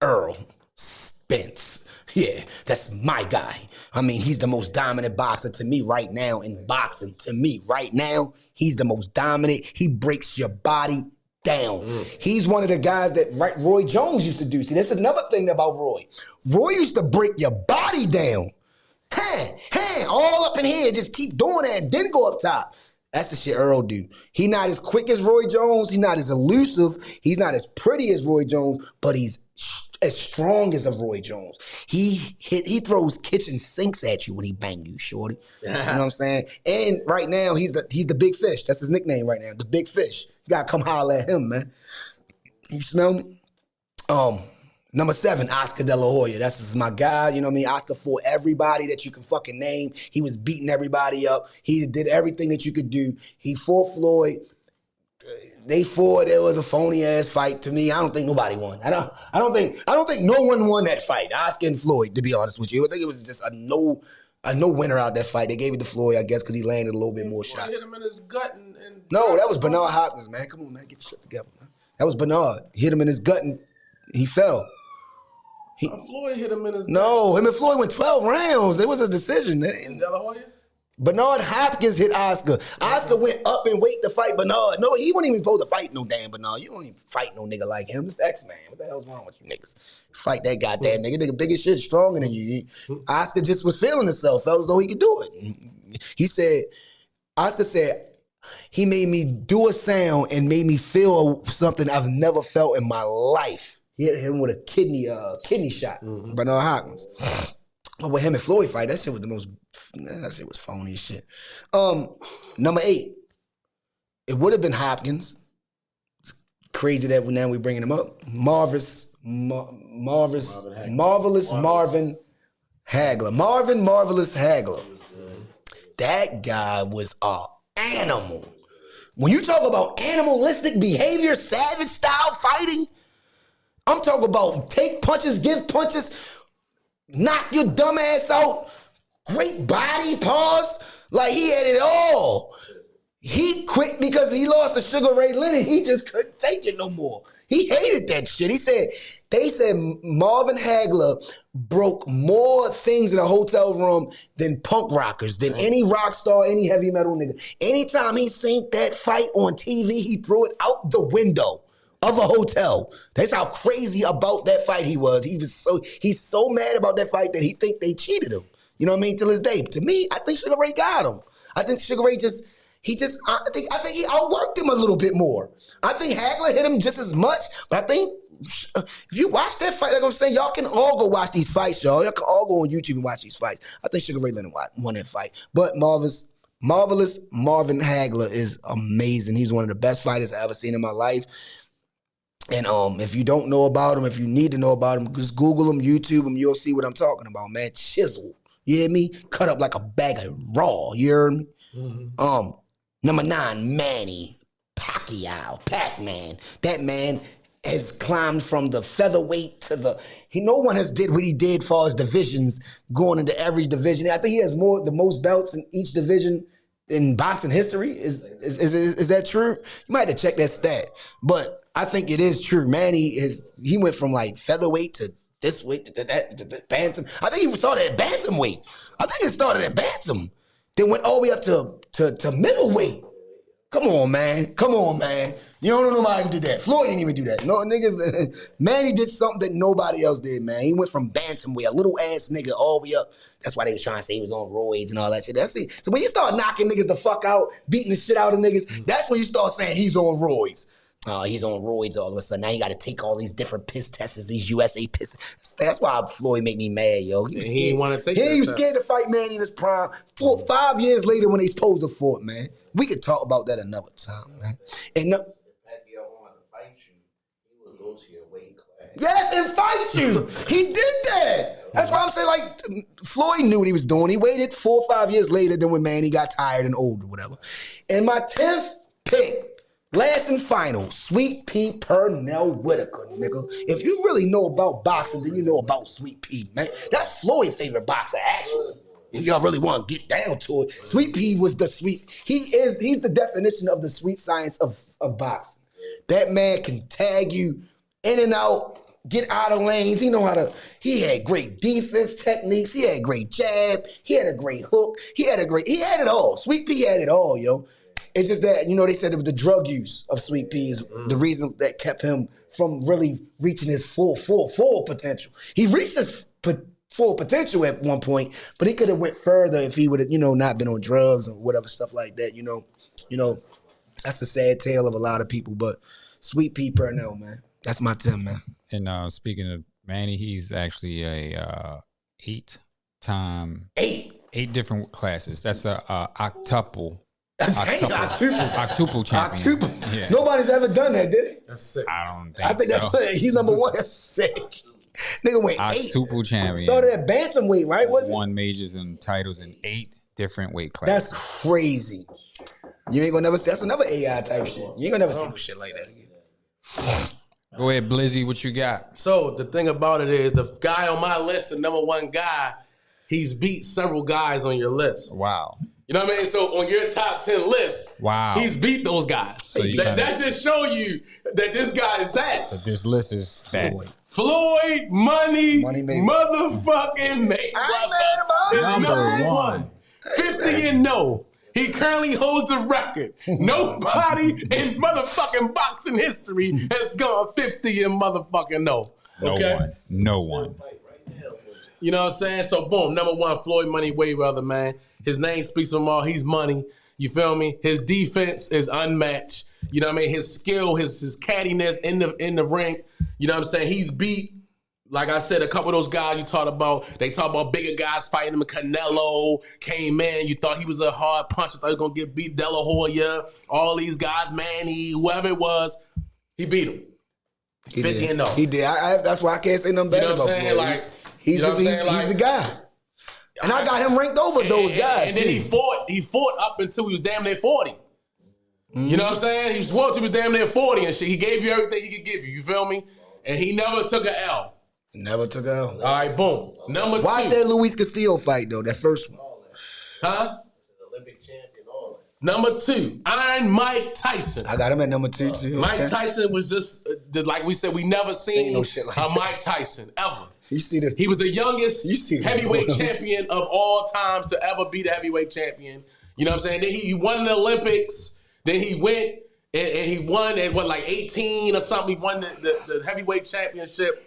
Earl Spence. Yeah, that's my guy. I mean, he's the most dominant boxer to me right now in boxing. To me right now, he's the most dominant. He breaks your body down. He's one of the guys that Roy Jones used to do. See, that's another thing about Roy. Roy used to break your body down. All up in here, just keep doing that and then go up top. That's the shit Earl do. He not as quick as Roy Jones. He's not as elusive. He's not as pretty as Roy Jones, but he's as strong as a Roy Jones. He throws kitchen sinks at you when he bang you, shorty. You know what I'm saying? And right now, he's the big fish. That's his nickname right now, the big fish. You gotta come holler at him, man. You smell me? Number 7, Oscar De La Hoya. That's my guy. You know what I mean? Oscar fought everybody that you can fucking name. He was beating everybody up. He did everything that you could do. He fought Floyd. They fought. It was a phony ass fight to me. I don't think nobody won. I don't think no one won that fight. Oscar and Floyd, to be honest with you. I think it was just a no winner out that fight. They gave it to Floyd, I guess, because he landed a little bit more shots. Hit him in his gut and no, that was Bernard Hopkins, man. Come on, man, get your shit together, man. That was Bernard. Hit him in his gut and he fell. Floyd hit him in his gut. No, him and Floyd went 12 rounds. It was a decision. In De La Hoya? Bernard Hopkins hit Oscar. Oscar went up and weight to fight Bernard. No, he wasn't even supposed to fight no damn Bernard. You don't even fight no nigga like him. It's the X-Man. What the hell's wrong with you niggas? Fight that goddamn nigga. Nigga big as shit, stronger than you. Oscar just was feeling himself. Felt as though he could do it. He said, Oscar said, he made me do a sound and made me feel something I've never felt in my life. He hit him with a kidney shot, Bernard Hopkins. But with him and Floyd fight, that shit was phony as shit. Number 8, it would have been Hopkins. It's crazy that now we're bringing him up. Marvelous Marvin Hagler. That guy was a animal. When you talk about animalistic behavior, savage style fighting, I'm talking about take punches, give punches, knock your dumb ass out, great body, pause. Like he had it all. He quit because he lost to Sugar Ray Leonard. He just couldn't take it no more. He hated that shit. They said Marvin Hagler broke more things in a hotel room than punk rockers, than any rock star, any heavy metal nigga. Anytime he seen that fight on TV, he threw it out the window of a hotel. That's how crazy about that fight he was. He's so mad about that fight that he think they cheated him. You know what I mean? Till this day. To me, I think Sugar Ray got him. I think Sugar Ray I think he outworked him a little bit more. I think Hagler hit him just as much, but I think if you watch that fight, like I'm saying, y'all can all go watch these fights, y'all. Y'all can all go on YouTube and watch these fights. I think Sugar Ray Leonard won that fight. But marvelous Marvin Hagler is amazing. He's one of the best fighters I've ever seen in my life. And if you don't know about him, if you need to know about him, just Google him, YouTube him, you'll see what I'm talking about, man. Chiseled. You hear me? Cut up like a bag of raw. You hear me? Mm-hmm. Number 9, Manny Pacquiao, Pac-Man. That man has climbed from the featherweight to no one has did what he did as far as divisions, going into every division. I think he has the most belts in each division in boxing history. Is that true? You might have to check that stat. But I think it is true. Manny he went from like featherweight to this weight, to bantam. I think he started at bantamweight. I think it started at bantam. Then went all the way up to middleweight. Come on, man. You don't know nobody who did that. Floyd didn't even do that. No, niggas, Manny did something that nobody else did, man. He went from bantamweight, a little ass nigga, all the way up. That's why they was trying to say he was on roids and all that shit. That's it. So when you start knocking niggas the fuck out, beating the shit out of niggas, that's when you start saying he's on roids. He's on roids all of a sudden. Now you got to take all these different piss tests, these USA piss. That's why Floyd make me mad, yo. He didn't want to take He was scared to fight Manny in his prime. 5 years later when they supposed to fought, man. We could talk about that another time, man. And Pacquiao wanted to fight you, he would go to your weight class. yes, and fight you. He did that. That's why I'm saying, like, Floyd knew what he was doing. He waited 4 or 5 years later than when Manny got tired and old or whatever. And my 10th pick, last and final, Sweet Pea Pernell Whitaker, nigga. If you really know about boxing, then you know about Sweet Pea, man. That's Floyd's favorite boxer, actually. If y'all really want to get down to it, Sweet Pea was he's the definition of the sweet science of boxing. That man can tag you in and out, get out of lanes. He had great defense techniques. He had great jab. He had a great hook. He had it all. Sweet Pea had it all, yo. It's just that, they said it was the drug use of Sweet Pea is the reason that kept him from really reaching his full potential. He reached his full potential at one point, but he could have went further if he would have, not been on drugs or whatever, stuff like that, That's the sad tale of a lot of people, but Sweet Pea Pernell, man. That's my 10, man. And speaking of Manny, he's actually a 8 different classes. That's a octuple. Octuple champion. Yeah. Nobody's ever done that, did he? That's sick. I think so. He's number 1. That's sick. Nigga went 8. Octuple champion. Started at bantamweight, right? Won majors and titles in 8 different weight classes. That's crazy. You ain't gonna never. That's another AI type shit. You ain't gonna never see no shit like that again. Go ahead, Blizzy. What you got? So the thing about it is, the guy on my list, the number 1 guy, he's beat several guys on your list. Wow. You know what I mean? So on your top 10 list, wow, he's beat those guys. So that should show you that this guy is that. But this list is that. Floyd Money Mayweather. Motherfucking Mayweather. I ain't mad about it. Number 1. 50 and 0. He currently holds the record. Nobody in motherfucking boxing history has gone 50 and motherfucking 0. No one. You know what I'm saying? So boom, number one, Floyd Money Mayweather, man. His name speaks for him all. He's money. You feel me? His defense is unmatched. You know what I mean? His skill, his cattiness in the ring. You know what I'm saying? He's beat, like I said, a couple of those guys you talked about. They talk about bigger guys fighting him. Canelo came in. You thought he was a hard puncher. Thought he was going to get beat. De La Hoya, all these guys, Manny, whoever it was. He beat him. 50-0. He did. That's why I can't say nothing bad You know about what I'm saying? Floyd. Like, He's you know he's the guy. And I got him ranked over those guys. And then he fought up until he was damn near 40. You know what I'm saying? He fought until he was damn near 40 and shit. He gave you everything he could give you. You feel me? And he never took an L. Never took an L. All right, boom. Number two. Watch that Luis Castillo fight, though, that first one. Huh? Olympic champion, all that. Number two, Iron Mike Tyson. I got him at number 2, too. Mike Tyson was just, like we said, we never seen no shit like a that. Mike Tyson, ever. You see the... He was the youngest You see the- heavyweight champion of all times to ever be the heavyweight champion. You know what I'm saying? Then he won the Olympics. Then he went and he won at like 18 or something. He won the heavyweight championship.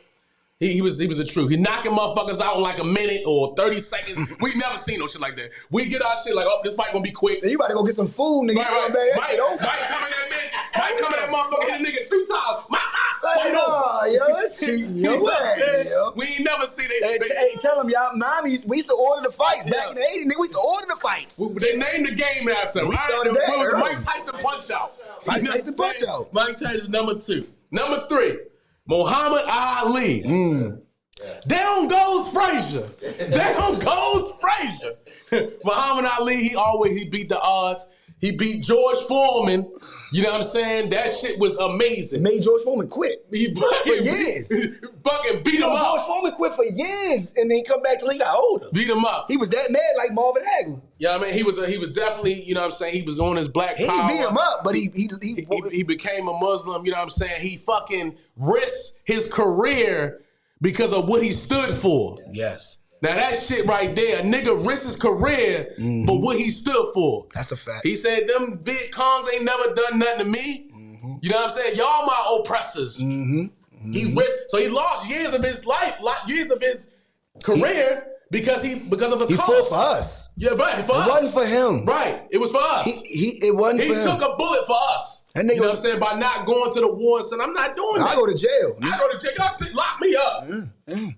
He was a true. He knocking motherfuckers out in like a minute or 30 seconds. We never seen no shit like that. We get our shit like, oh, this fight gonna be quick. You about to go get some food, nigga. Right. That shit over. Mike come in that bitch. Mike come in that motherfucker, hit a nigga 2 times. Like, no, yo, that's cheating, yo. You know what I'm saying? yo. We ain't never seen it. Hey, tell them, y'all, we used to order the fights. Back in the 80s, nigga, we used to order the fights. They named the game after him. We started that It was early. Mike Tyson Punch Out. Mike You know Tyson what I'm Punch saying? Out. Mike Tyson, number 2. Number 3, Muhammad Ali. Down goes Frazier. Down goes Frazier. Muhammad Ali, he beat the odds. He beat George Foreman. You know what I'm saying? That shit was amazing. Made George Foreman quit. He For years. fucking beat him George up. Foreman quit for years and then come back till he got older. Beat him up. He was that mad like Marvin Hagler. Yeah, I mean, he was definitely, you know what I'm saying, he was on his black He power. beat him up, but he became a Muslim, you know what I'm saying? He fucking risked his career because of what he stood for. Yes. Now that shit right there, a nigga risked his career for what he stood for. That's a fact. He said, them big Kongs ain't never done nothing to me. You know what I'm saying? Y'all my oppressors. He risked, so he lost years of his life, years of his career because of the He cause. fought for us. Yeah, right. For us. It wasn't for him. Right. It was for us. It wasn't He for him. took a bullet for us. That nigga- You know what I'm saying? By not going to the war and saying, I'm not doing that. I go to jail. I go to jail. Y'all lock me up.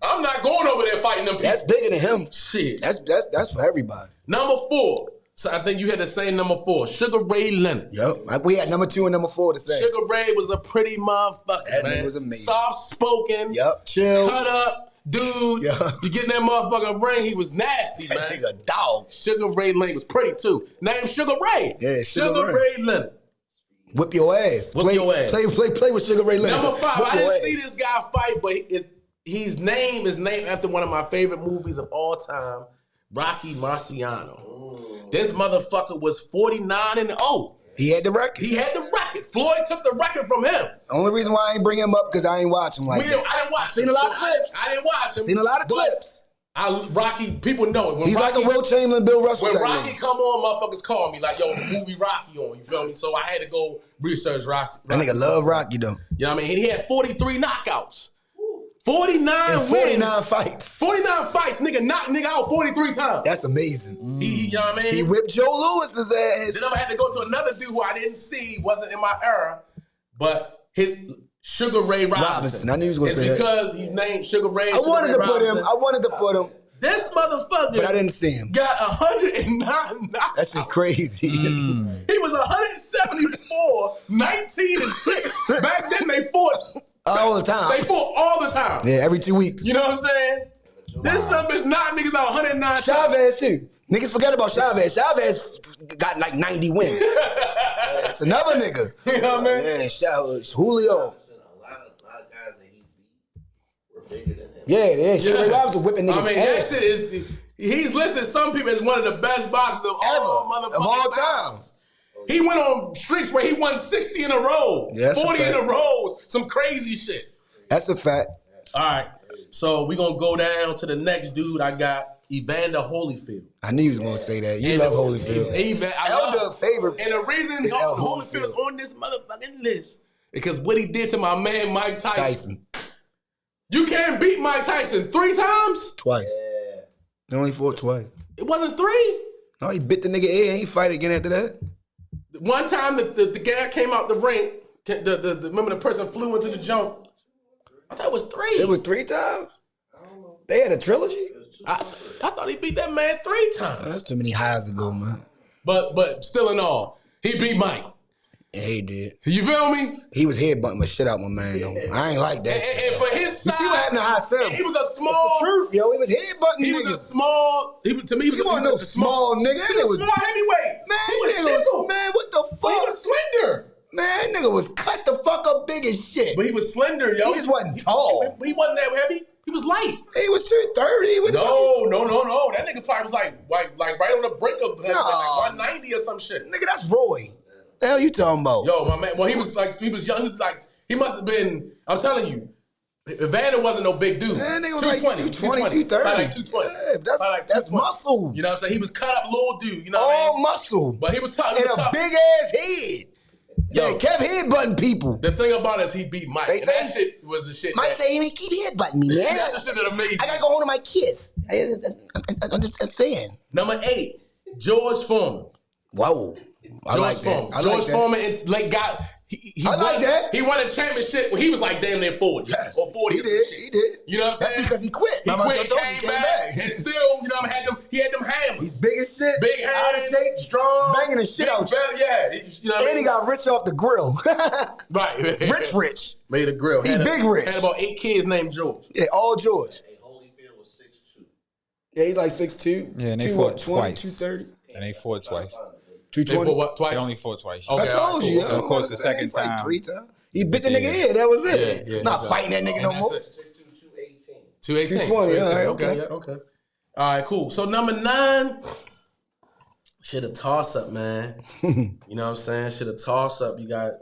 I'm not going over there fighting them people. That's bigger than him. Shit. That's for everybody. Number 4. So I think you had the same number 4. Sugar Ray Leonard. Yep. We had number 2 and number 4 the same. Sugar Ray was a pretty motherfucker, That man. nigga was amazing. Soft spoken. Yep. Chill. Cut up. Dude. Yeah. You get in that motherfucking ring, he was nasty, man. That nigga dog. Sugar Ray Leonard was pretty too. Named Sugar Ray. Yeah, Sugar Sugar Ray. Ray Leonard. Whip your ass. Whip your ass. Play with Sugar Ray Leonard. Number 5, Whip I your didn't ass. see this guy fight, but his name is named after one of my favorite movies of all time, Rocky Marciano. This motherfucker was 49-0. He had the record. He had the record. Floyd took the record from him. Only reason why I ain't bring him up because I ain't watch him like I that. didn't watch Seen him. a lot of So clips. I didn't watch him. Seen a lot of but clips. Rocky, people know it. When He's Rocky, like a Will Chamberlain, Bill Russell when type Rocky nigga. come on, motherfuckers call me like, yo, the movie Rocky on. You feel me? So I had to go research Rocky. That nigga love Rocky though. You know what I mean? He had 43 knockouts. 49 And 49 wins. fights. 49 fights. Nigga knocked nigga out 43 times. That's amazing. You know what I mean? He whipped Joe Lewis's ass. Then I had to go to another dude who I didn't see, wasn't in my era, but his Sugar Ray Robinson. I knew he was gonna say it's that. because he named Sugar Ray. I wanted to put him. I wanted to put him, This motherfucker, but I didn't see him. got 109 knockouts. That shit crazy. He was 174, 19 and 6. Back then they fought. All the time. They fought all the time. Yeah, every 2 weeks. You know what I'm saying? This son bitch knocked niggas out 109 times. Chavez too. Niggas forget about Chavez. Chavez got like 90 wins. That's another nigga. You know what I mean? Yeah, Chavez. Julio. A lot of guys that he beat were bigger than him. Yeah. Sugar Ray Robinson whipping niggas' I mean, that ass. shit is. He's listed some people as one of the best boxers of all motherfucking of all times. times. He went on streaks where he won 60 in a row, Yeah, that's a 40 in a fact. row, some crazy shit. That's a fact. All right, so we're going to go down to the next dude. I got Evander Holyfield. I knew you was gonna say that. You And love the- Holyfield. I Elder love- favorite. And the reason is El Holyfield is on this motherfucking list because what he did to my man Mike Tyson. Tyson. You can't beat Mike Tyson 3 times? Twice. He only fought twice. It wasn't 3. No, he bit the nigga ear. He ain't fight again after that. One time the guy came out the ring. Remember the person flew into the jump. I thought it was 3. It was 3 times. They had a trilogy. I thought he beat that man 3 times. That's too many highs ago, man. But still in all, he beat Mike. Yeah, he did. You feel me? He was headbutting my shit out my man, though. I ain't like that And for his You side, see what happened to High Seven? he was a small. Truth, yo. He was headbutting He niggas. was a small. To me, he was wasn't no small nigga. He was a small heavyweight. Man, he was nigga was, chiseled. man, what the fuck? He was slender. Man, that nigga was cut the fuck up big as shit. But he was slender, yo. He just wasn't tall. He wasn't that heavy. He was light. He was 230. No. That nigga probably was like right on the brink of like 190 or some shit. Nigga, that's Roy. The hell you talking about? Yo, my man. Well, he was young. He was like, he must have been. I'm telling you, Evander wasn't no big dude. Man, nigga was 220, like 220, 230. Probably like 220. Yeah, that's muscle. You know what I'm saying? He was cut up little dude. You know what I All mean? muscle. But he was tough. And a big ass head. Yo. Yeah, kept headbutting people. The thing about it is he beat Mike. They And say- that shit was the shit. Mike that, say, "You keep headbutting me, man. That's the shit that amazing. I gotta go home to my kids." I'm just saying. Number 8, George Foreman. Whoa. I George like Foreman. that. I George like that. Foreman and like got. He I like won, that. He won a championship when he was like damn near 40 Yes, or 40. he or some did. shit. He did. You know what I'm saying? That's because he quit. He Remember I quit, told you, came he came back, back. and still, you know, he had them hammers. He's big as shit. Big hands, out of shape, strong, banging the shit big out you. belly, yeah. You know what I And he mean? got rich off the grill. Right. rich. Made a grill. He Had big rich. Had about 8 kids named George. Yeah, all George. Hey, Holyfield was 6'2". Yeah, he's like 6'2". Yeah, and they 2 fought what, 20, twice. 230. And they fought twice. They 220. fought what, twice? They only fought twice. Okay. I told you. cool. Yeah, Of course, the He second fight time. 3 times. He bit the nigga Yeah. ear. That was it. Yeah, Not yeah. fighting that nigga no And more. that's it. 6'2", 218. 218. 220, all right, Okay, okay. yeah, okay. All right, cool. So number 9, shit a toss up, man. You know what I'm saying? Shit a toss up. You got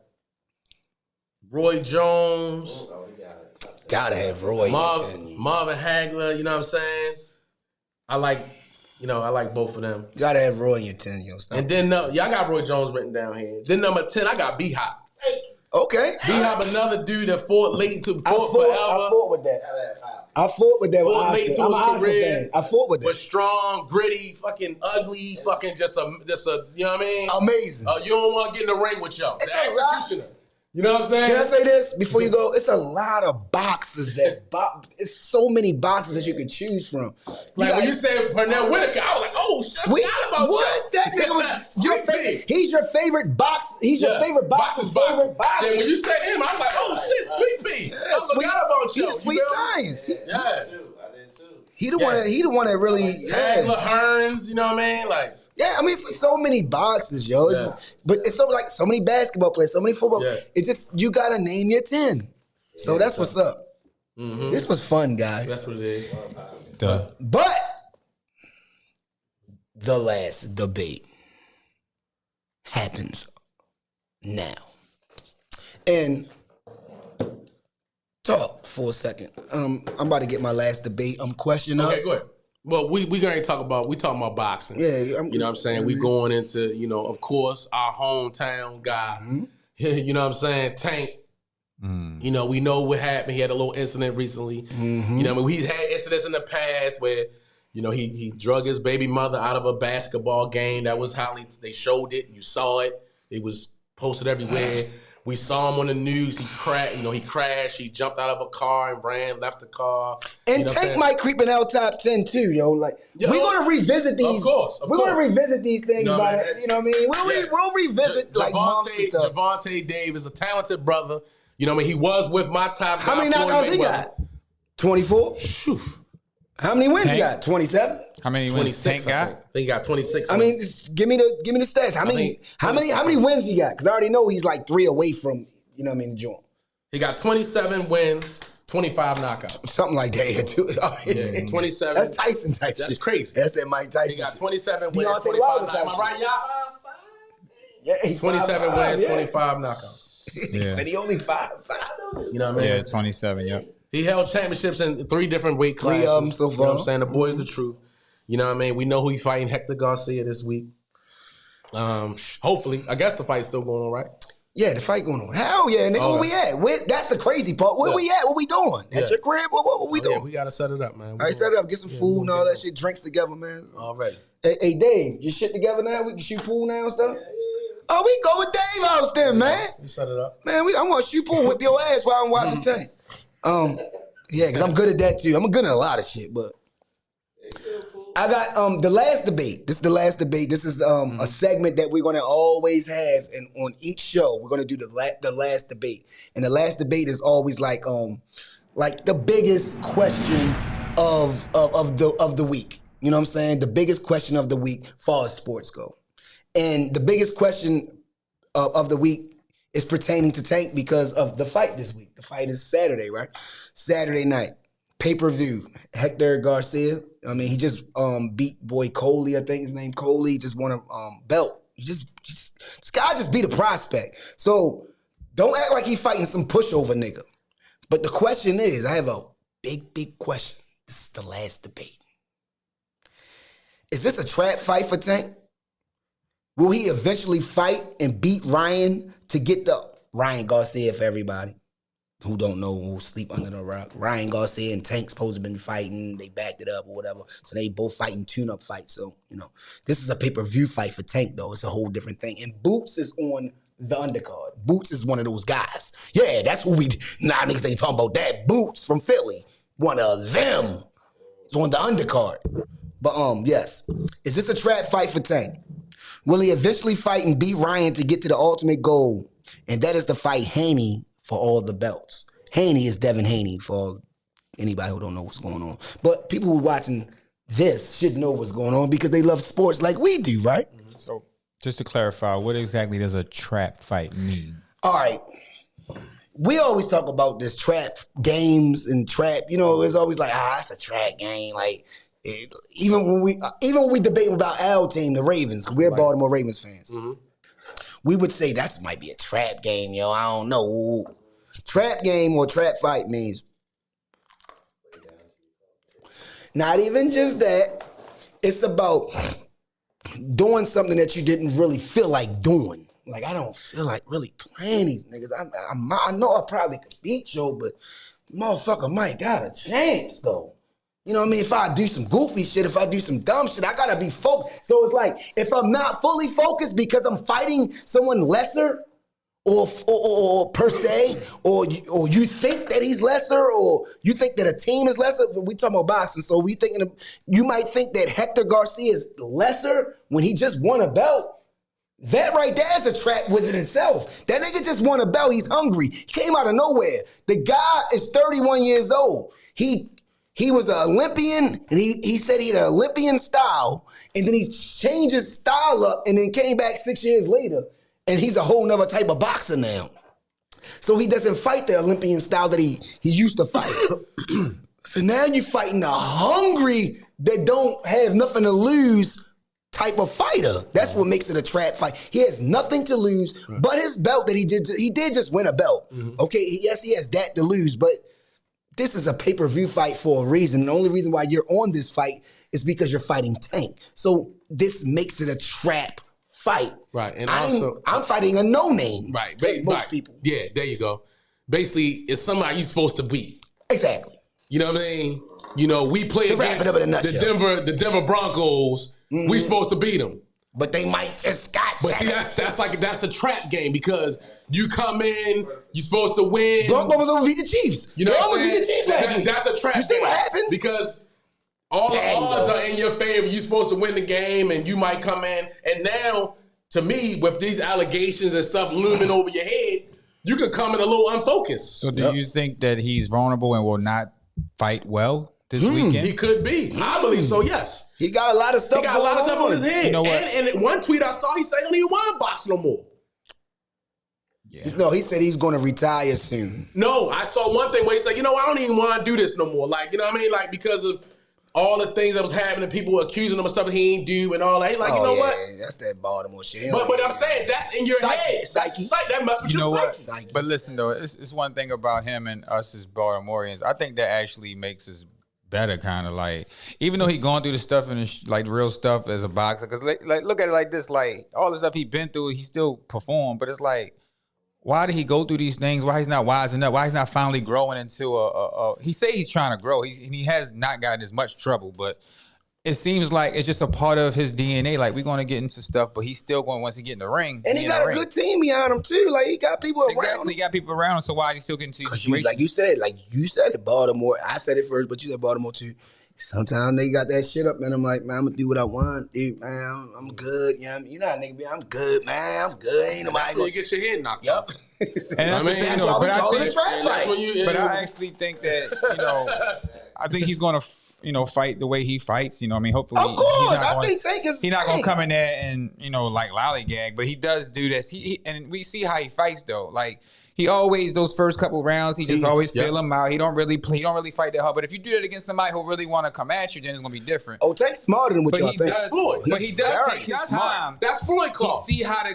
Roy Jones, Oh, he got it. Gotta have Roy. Marvin Hagler. You know what I'm saying? I like both of them. Gotta have Roy in your 10, yo. Stop. And then y'all got Roy Jones written down here. Then number 10, I got B-Hop. Okay. B-Hop, another dude that fought late to I fought fought forever. with that. Gotta have Hop. I fought with that with Fought late Oscar. to I'm his an Oscar career. fan. I fought with Was that. strong, gritty, fucking ugly, fucking just a you know what I mean? Amazing. You don't want to get in the ring with y'all. It's The a lot. executioner. You know what I'm saying? Can I say this before you go? It's a lot of boxes it's so many boxes that you could choose from. Like when you said Pernell Whitaker, I was like, oh shit, I forgot about what? you. That nigga was your Sweet favorite. pea. He's your favorite box. He's your favorite boxer's favorite boxer. Then when you said him, I was like, oh shit, Sweet Pea. I forgot about He you. the sweet science. Yeah. I did too. He the one. He the one that really. Hagler, Hearns, you know what I mean? Like, Yeah, I mean, it's so many boxes, yo. It's just, but it's so many basketball players, so many football. Yeah. It's just you gotta name your 10. So that's what's up. This was fun, guys. that's what it is. But the last debate happens now, and talk for a second. I'm about to get my last debate question up. Okay, go ahead. Well, we talking about boxing. Yeah, you know what I'm saying? We going into, you know, of course, our hometown guy. You know what I'm saying? Tank. You know, we know what happened. He had a little incident recently. You know what I mean? He's had incidents in the past where, you know, he drug his baby mother out of a basketball game. That was how they showed it. You saw it. It was posted everywhere. We saw him on the news. He crashed. He jumped out of a car and left the car. And You know what I'm Tank saying? might creep in our top 10 too, yo. Like Yo, we're gonna revisit these. of course. We're gonna revisit these things. You know what I mean? You know what I mean? We'll revisit like months and stuff. Javante Davis, a talented brother. You know what I mean? He was with my top guy. How many Floyd knockouts he Mayweather. got? 24. How many wins he got? 27. How many wins 26, Tank I got? think. I think he got 26. I mean, just give me the stats. How many wins he got? Because I already know he's like 3 away from, you know what I mean, the joint. he got 27 wins, 25 knockouts. Something like that here too. Yeah, 27. That's Tyson type That's shit. crazy. That's that Mike Tyson. He got shit. 27 wins, Deontay 25 Wilder knockouts. type Am I right, y'all? Yeah, he's 27 5'5", wins, yeah. 25 knockouts. He said he only 5'5". You know what I mean? Yeah, 27, yep. He held championships in 3 different weight 3 classes. of them so You know what I'm far. saying? The boy's the truth. You know what I mean? We know who he's fighting, Hector Garcia, this week. Hopefully. I guess the fight's still going on, right? Yeah, the fight going on. Hell yeah, nigga. Where we at? That's the crazy part. Where we at? What we doing? At your crib? What we doing? Yeah, we gotta set it up, man. All right, set it up. Get some food and all that shit. Drinks together, man. Already. Hey, Dave, you shit together now? We can shoot pool now and stuff? Oh, we go with Dave house then, man. We set it up. Man, I'm gonna shoot pool, whip your ass while I'm watching Tank. Yeah, because I'm good at that too. I'm good at a lot of shit, but I got the last debate. This is the last debate. This is a segment that we're gonna always have, and on each show we're gonna do the last debate. And the last debate is always like the biggest question of the week. You know what I'm saying? The biggest question of the week, far as sports go. And the biggest question of the week is pertaining to Tank because of the fight this week. The fight is Saturday, right? Saturday night, pay-per-view. Hector Garcia. I mean, he just beat boy Coley, I think his name Coley. Just won a belt. This guy just beat a prospect. So don't act like he's fighting some pushover nigga. But the question is, I have a big question. This is the last debate. Is this a trap fight for Tank? Will he eventually fight and beat Ryan to get the Ryan Garcia for everybody who don't know, who sleep under the rock? Ryan Garcia and Tank supposed to have been fighting. They backed it up or whatever. So they both fighting tune-up fights. So, this is a pay-per-view fight for Tank, though. It's a whole different thing. And Boots is on the undercard. Boots is one of those guys. Yeah, that's what niggas ain't talking about that. Boots from Philly. One of them is on the undercard. But, yes. Is this a trap fight for Tank? Will he eventually fight and beat Ryan to get to the ultimate goal? And that is to fight Haney for all the belts. Haney is Devin Haney for anybody who don't know what's going on. But people who are watching this should know what's going on because they love sports like we do, right? So just to clarify, what exactly does a trap fight mean? All right. We always talk about this trap games and trap. It's always like, it's a trap game. Like, even when we debate about our team, the Ravens, because we're Baltimore Ravens fans, we would say that might be a trap game, yo. I don't know. Trap game or trap fight means not even just that. It's about doing something that you didn't really feel like doing. Like, I don't feel like really playing these niggas. I know I probably could beat you, but motherfucker might got a chance, though. You know what I mean? If I do some goofy shit, if I do some dumb shit, I gotta be focused. So it's like, if I'm not fully focused because I'm fighting someone lesser, or per se, or you think that he's lesser, or you think that a team is lesser. We talking about boxing, so you might think that Hector Garcia is lesser when he just won a belt. That right there is a trap within itself. That nigga just won a belt. He's hungry. He came out of nowhere. The guy is 31 years old. He was an Olympian, and he said he had an Olympian style, and then he changed his style up and then came back 6 years later, and he's a whole nother type of boxer now. So he doesn't fight the Olympian style that he used to fight. So now you're fighting a hungry that don't have nothing to lose type of fighter. That's what makes it a trap fight. He has nothing to lose but his belt that he did just win a belt. Okay, yes, he has that to lose, but this is a pay-per-view fight for a reason. The only reason why you're on this fight is because you're fighting Tank. So this makes it a trap fight. Right. And I'm fighting a no-name. Right. Most people. Yeah, there you go. Basically, it's somebody you're supposed to beat. Exactly. You know what I mean? We play wrap it up in a nutshell. the Denver Broncos. We supposed to beat them. But they might just But see, that's a trap game because you come in, you're supposed to win. Broncos almost beat the Chiefs. You know they what I'm almost beat the Chiefs last week. That's a trap game. You see what happened? Because all the odds are in your favor. You're supposed to win the game, and you might come in. And now, to me, with these allegations and stuff looming over your head, you can come in a little unfocused. So do you think that he's vulnerable and will not fight well this weekend? He could be. I believe so, yes. He got a lot of stuff. He got a lot of stuff on his head. You know what? And one tweet I saw, he said he don't even want to box no more. Yeah. No, he said he's going to retire soon. No, I saw one thing where he said, I don't even want to do this no more. Like, you know what I mean? Like, because of all the things that was happening, people were accusing him of stuff that he ain't do and all that. He's like, what? That's that Baltimore shit. But I'm saying, that's in your head. Psyche. That must be your psyche. Psyche. But listen, though, it's one thing about him and us as Baltimoreans. I think that actually makes us better, kind of like, even though he going through the stuff and like real stuff as a boxer, because like look at it like this, like all the stuff he been through, he still performed, but it's like why did he go through these things? Why he's not wising up? Why he's not finally growing into he say he's trying to grow. He has not gotten as much trouble, but it seems like it's just a part of his DNA. Like, we're going to get into stuff, but he's still going, once he get in the ring. And he got a good team behind him too. Like, he got people around him. Exactly, he got people around him. So why is he still getting to these situations? Like you said it, Baltimore. I said it first, but you said Baltimore too. Sometimes they got that shit up, man. I'm like, man, I'm gonna do what I want, dude, man. I'm good, you know. You know how nigga be, I'm good, man. I'm good. Ain't nobody That's when you get your head knocked. Yup. And that's why we call it a trap fight. But I actually think that, I think he's gonna fight the way he fights. You know, I mean, hopefully, of course, I think Tank is. He's not gonna come in there and like lollygag, but he does do this. And we see how he fights though. Like, he always, those first couple rounds, he just always feel him out. He don't really play. He don't really fight that hard. But if you do that against somebody who really want to come at you, then it's gonna be different. Oh, Tank's smarter than what y'all think. But he does take his time. That's Floyd Claw. He see how to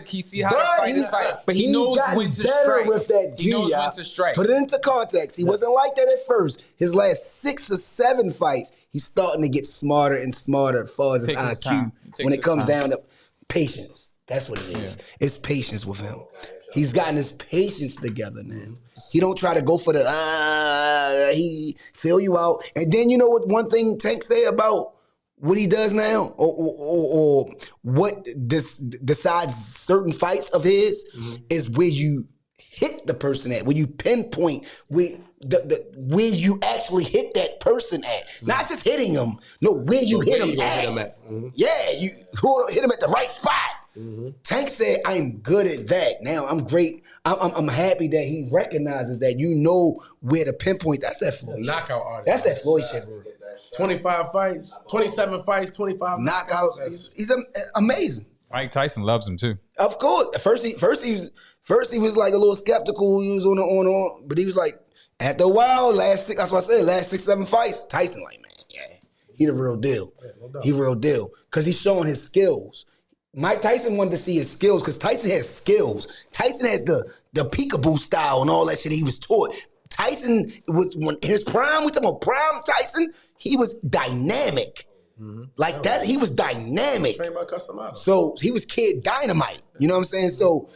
fight his fight. But he knows when to strike. With that he knows when to strike. Put it into context. He wasn't like that at first. His last 6 or 7 fights, he's starting to get smarter and smarter as far as his IQ. When it comes down to patience. That's what it is. It's patience with him. He's gotten his patience together now. He don't try to go for the, he fill you out. And then you know what one thing Tank say about what he does now? Or what decides certain fights of his is where you hit the person at, where you pinpoint where you actually hit that person at. Not just hitting him, no, where you hit him at. Yeah, you hit him at the right spot. Tank said, I'm good at that. Now I'm great. I'm happy that he recognizes that where to pinpoint. That's that Floyd knockout artist. That's that Floyd shit. 25 fights, 27 fights, 25 knockouts. He's amazing. Mike Tyson loves him too. Of course. First he was like a little skeptical. He was on, but he was like, after a while, that's what I said, last 6, 7 fights, Tyson like, man, yeah, he the real deal. He real deal. Because he's showing his skills. Mike Tyson wanted to see his skills because Tyson has skills. Tyson has the peekaboo style and all that shit he was taught. Tyson was, when in his prime, we talking about prime Tyson, he was dynamic. Like that, he was dynamic. Trained by Customado. So he was Kid Dynamite. You know what I'm saying? So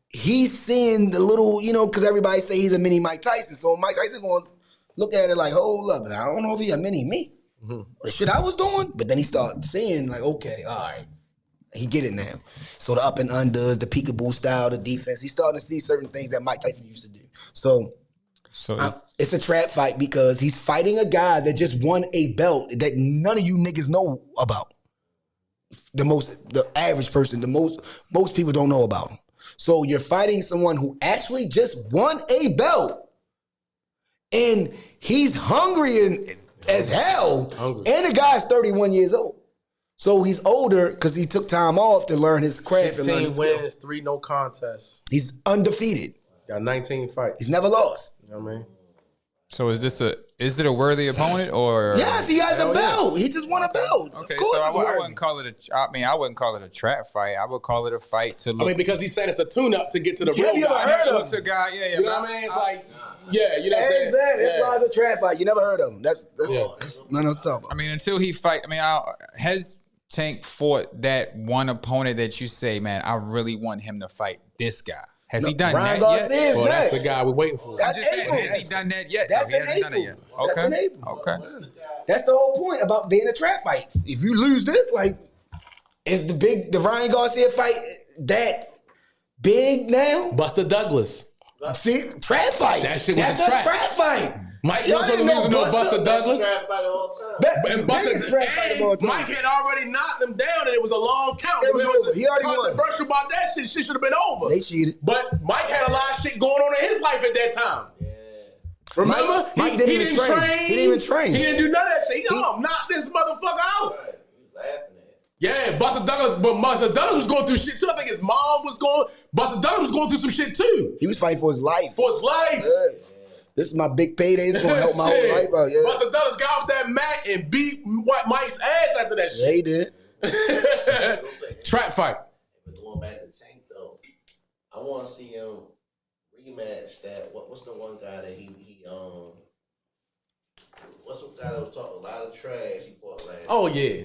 he's seeing the little, because everybody say he's a mini Mike Tyson. So Mike Tyson going to look at it like, hold up, I don't know if he a mini me. The shit I was doing. But then he started seeing like, okay, all right. He get it now. So the up and unders, the peekaboo style, the defense. He's starting to see certain things that Mike Tyson used to do. So it's a trap fight because he's fighting a guy that just won a belt that none of you niggas know about. The average person, most people don't know about him. So you're fighting someone who actually just won a belt. And he's hungry as hell. And the guy's 31 years old. So he's older because he took time off to learn his craft. 16 wins, 3 no contests. He's undefeated. Got 19 fights. He's never lost. You know what I mean? So is it a worthy opponent or? Yes, he has a belt. He just won a belt. Okay, of course so I wouldn't call it I wouldn't call it a trap fight. I would call it a fight to look. Because he's saying it's a tune-up to get to the real you guy. heard of Look to guy, yeah. You know what I mean? It's like, yeah, you know what I'm saying? Exactly. That's why it's a trap fight. You never heard of him. That's none of the talk about. I mean, until he fight. I mean, has Tank fought that one opponent that you say, man, I really want him to fight this guy? Has he done Ryan that yet? Well, that's the guy we're waiting for. That's Just saying, April. has he done that yet? That's No, he in hasn't done it yet. April. That's in April. Okay. That's the whole point about being a trap fight. If you lose this, like, is the Ryan Garcia fight that big now? Buster Douglas. See, trap fight. That shit was That's a trap. trap fight. Mike Y'all was didn't losing know no Buster Douglas. Trap fight of all time. And Buster trap fight of all time. Mike had already knocked him down, and it was a long count. It was over. He already won. Controversial about that shit. Shit should have been over. They cheated. But Mike had a lot of shit going on in his life at that time. Yeah. Remember? Mike didn't even train. He didn't even train. He didn't do none of that shit. He knock this motherfucker out. Right. You laughing at it. Yeah, Buster Douglas was going through shit too. I think his mom was Buster Douglas was going through some shit too. He was fighting for his life. For his life. Yeah. This is my big payday. It's going to help my whole life out. Yeah. Buster Douglas got off that mat and beat Mike's ass after that shit. Yeah, he did. Trap fight. But going back to Tank though, I want to see him rematch that. What's the one guy that he what's the guy that was talking a lot of trash? He fought last. Oh yeah.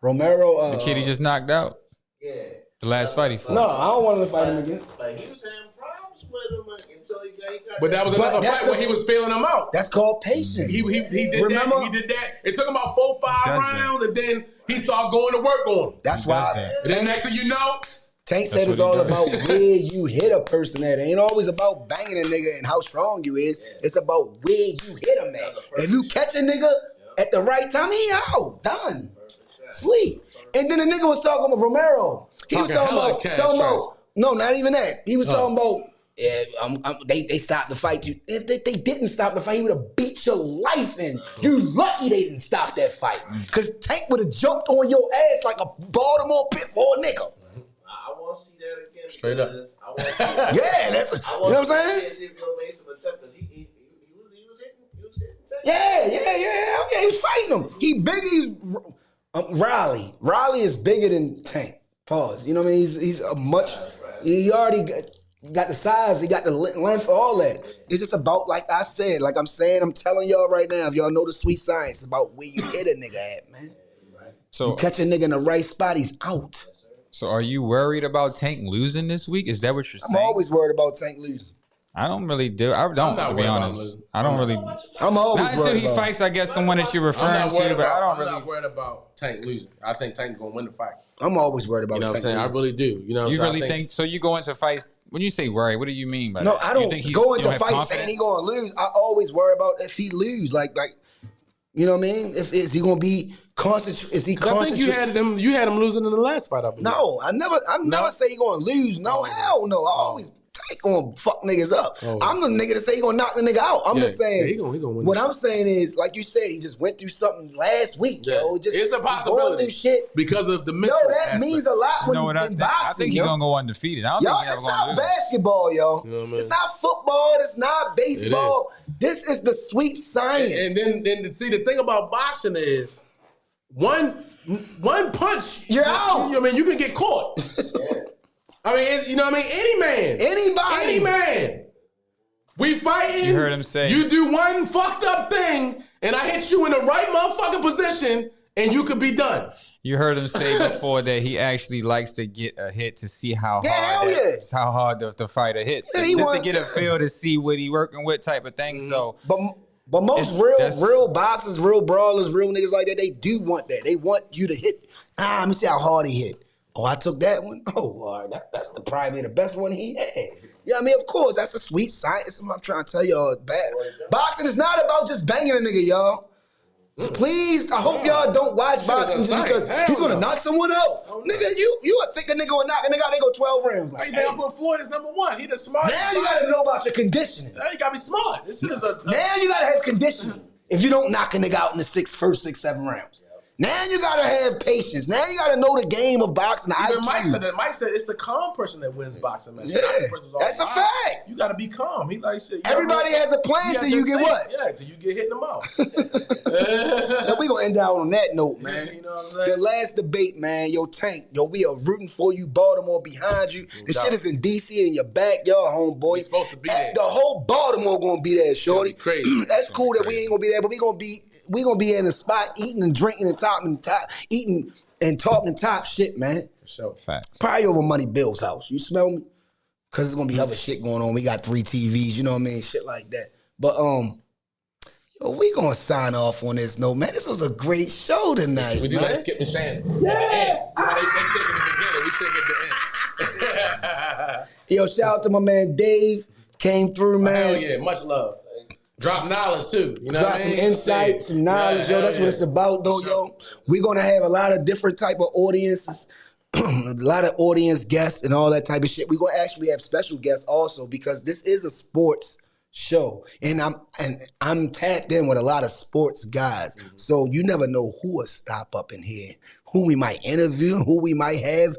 Romero. The kid he just knocked out. Yeah. The last fight he fought. No, I don't want to fight him again. Like he was having problems with him until he got. But that was another that's fight when he was feeling him out. That's called patience. He did Remember? that. He did that. It took him about 4-5 Does rounds, and then he started going to work on him. That's He why does that. And then next thing you know, Tank said That's it's what he all does. about where you hit a person at. It ain't always about banging a nigga and how strong you is. It's about where you hit him at. If you catch a nigga at the right time, he out. Done. Sleep. And then the nigga was talking about Romero. He was Talking talking hella about, no, not even that. He was talking about, they stopped the fight. If they didn't stop the fight, he would have beat your life in. You lucky they didn't stop that fight. Because Tank would have jumped on your ass like a Baltimore Pitbull nigga. I want to see that again. Straight up. I want to see that. Yeah, that's, you know what I'm saying? See if he'll make some attempts. He was hitting Tank. Yeah, he was fighting him. He big, he's Riley. Riley is bigger than Tank. Pause. You know what I mean? He's a much, he already got the size, he got the length, all that. It's just about, like I said, like I'm saying, I'm telling y'all right now, if y'all know the sweet science, about where you hit a nigga at, man. So You catch a nigga in the right spot, he's out. So are you worried about Tank losing this week? Is that what you're I'm saying? always worried about Tank losing. I don't really do. I don't, not to be worried about honest. losing. I don't really. I'm always Not until worried he about fights, I guess, someone that you're I'm referring not worried to, but I don't I'm really. not worried about Tank losing. I think Tank's gonna win the fight. I'm always worried about You know what I'm Tank saying? I losing. really do. You know what You I'm saying? really I think so? You go into fights. When you say worry, what do you mean by No, that? I You don't think go you into don't have fights confidence? saying he gonna lose. I always worry about if he lose. Like, you know what I mean? Is he gonna be concentrate? Is he I think concentrate? you had him losing in the last fight, I believe. No, I never say he gonna lose. No, hell no. I always Tank gonna fuck niggas up. Oh. I'm the nigga that say he gonna knock the nigga out. I'm Yeah, just saying. yeah, he gonna win what this I'm saying is, like you said, he just went through something last week, Yeah. yo. Just It's a he going possibility through shit. because of the Yo, mental that aspect. means a lot when No, you what I in think, boxing. I think he's yo. gonna go undefeated. I don't Yo, think he's it's ever not gonna lose. basketball, yo. You know what I mean? It's not football. It's not baseball. This is the sweet science. And then see the thing about boxing is one punch. You're out. I mean, you can get caught. I mean, you know what I mean? Any man. We fighting. You heard him say- You do one fucked up thing, and I hit you in the right motherfucking position, and you could be done. You heard him say before that he actually likes to get a hit to see how Yeah, hard hell yeah. how hard the fighter hits, Yeah, he just to want- get a feel to see what he working with, type of thing. So But most That's- real boxers, real brawlers, real niggas like that, they do want that. They want you to hit. Let me see how hard he hit. Oh, I took that one. Oh, all right, that's probably the best one he had. Yeah, I mean, of course, that's a sweet science. I'm trying to tell y'all, bad. Boxing is not about just banging a nigga, y'all. So please, I hope y'all don't watch boxing just because he's gonna knock someone out. Nigga, you would think a nigga would knock a nigga out, they go 12 rounds. Like, Like, they put Floyd as number one. He the smartest. now you gotta know about your conditioning. Now you gotta be smart. This shit is a Now you gotta have conditioning. If you don't knock a nigga out in the first 6, 7 rounds. Now you gotta have patience. Now you gotta know the game of boxing. Even Mike said that. Mike said it's the calm person that wins boxing matches. Yeah, Not the person who's all that's a wild. fact. You gotta be calm. He like shit. Everybody has a plan till you get what? Yeah, till you get hit in the mouth. So we gonna end out on that note, man. You know what I'm saying? The last debate, man. Yo, Tank, yo, we are rooting for you. Baltimore behind you. The shit is in DC in your backyard, homeboy. We supposed to be there. The whole Baltimore gonna be there, shorty. be crazy. That's cool that we ain't gonna be there, but we gonna be in the spot eating and drinking and eating and talking top shit, man. So facts. Probably over Money Bill's house. You smell me? Cause there's gonna be other shit going on. We got 3 TVs, you know what I mean? Shit like that. But yo, we gonna sign off on this note, man. This was a great show tonight. we do man. like Skip and Shannon. Yeah. They take it in the beginning. We take it at the end. Yo, shout out to my man Dave. Came through, man. Hell yeah, much love. Drop knowledge too. You know Drop what I some mean? insight, some knowledge, yo. hell That's what it's about, though, yo. We're gonna have a lot of different type of audiences, a lot of audience guests and all that type of shit. We're gonna actually have special guests also because this is a sports show, and I'm tapped in with a lot of sports guys. So you never know who will stop up in here, who we might interview, who we might have,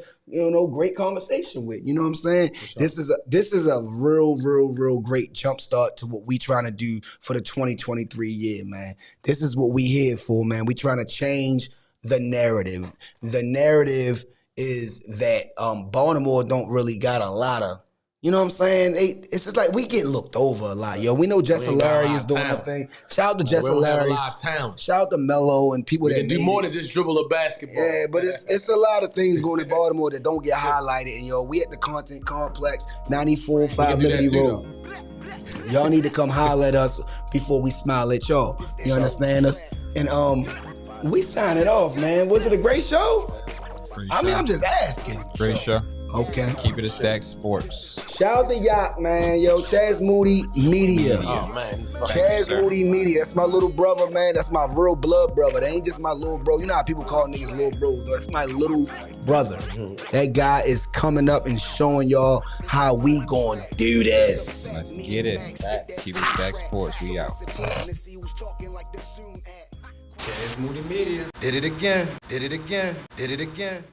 great conversation with. You know what I'm saying? Sure. This is a real great jump start to what we trying to do for the 2023 year, man. This is what we here for, man. We trying to change the narrative. The narrative is that Baltimore don't really got a lot of You know what I'm saying? It's just like we get looked over a lot, yo. We know Jess We ain't got a lot Hilarious of doing the talent. thing. Shout out to Jess We don't have a Hilarious. lot of talent. Shout out to Mello and people We that can do made more it. than just dribble a basketball. Yeah, but it's a lot of things going in Baltimore that don't get highlighted. And yo, we at the Content Complex, 94.5 We can do that Liberty too, Road. Y'all need to come holler at us before we smile at y'all. You understand us? And we sign it off, man. Was it a great show? I'm just asking. Great show. Okay. Keep it a stack sports. Shout out to Yacht, man. Yo, Chaz Moody Media. Oh man, he's fucking. Chaz Moody Media. That's my little brother, man. That's my real blood brother. That ain't just my little bro. You know how people call niggas little bros. That's my little brother. That guy is coming up and showing y'all how we gonna do this. Let's get it. Keep it a stack sports. We out. Chaz Moody Media. Did it again. Did it again. Did it again.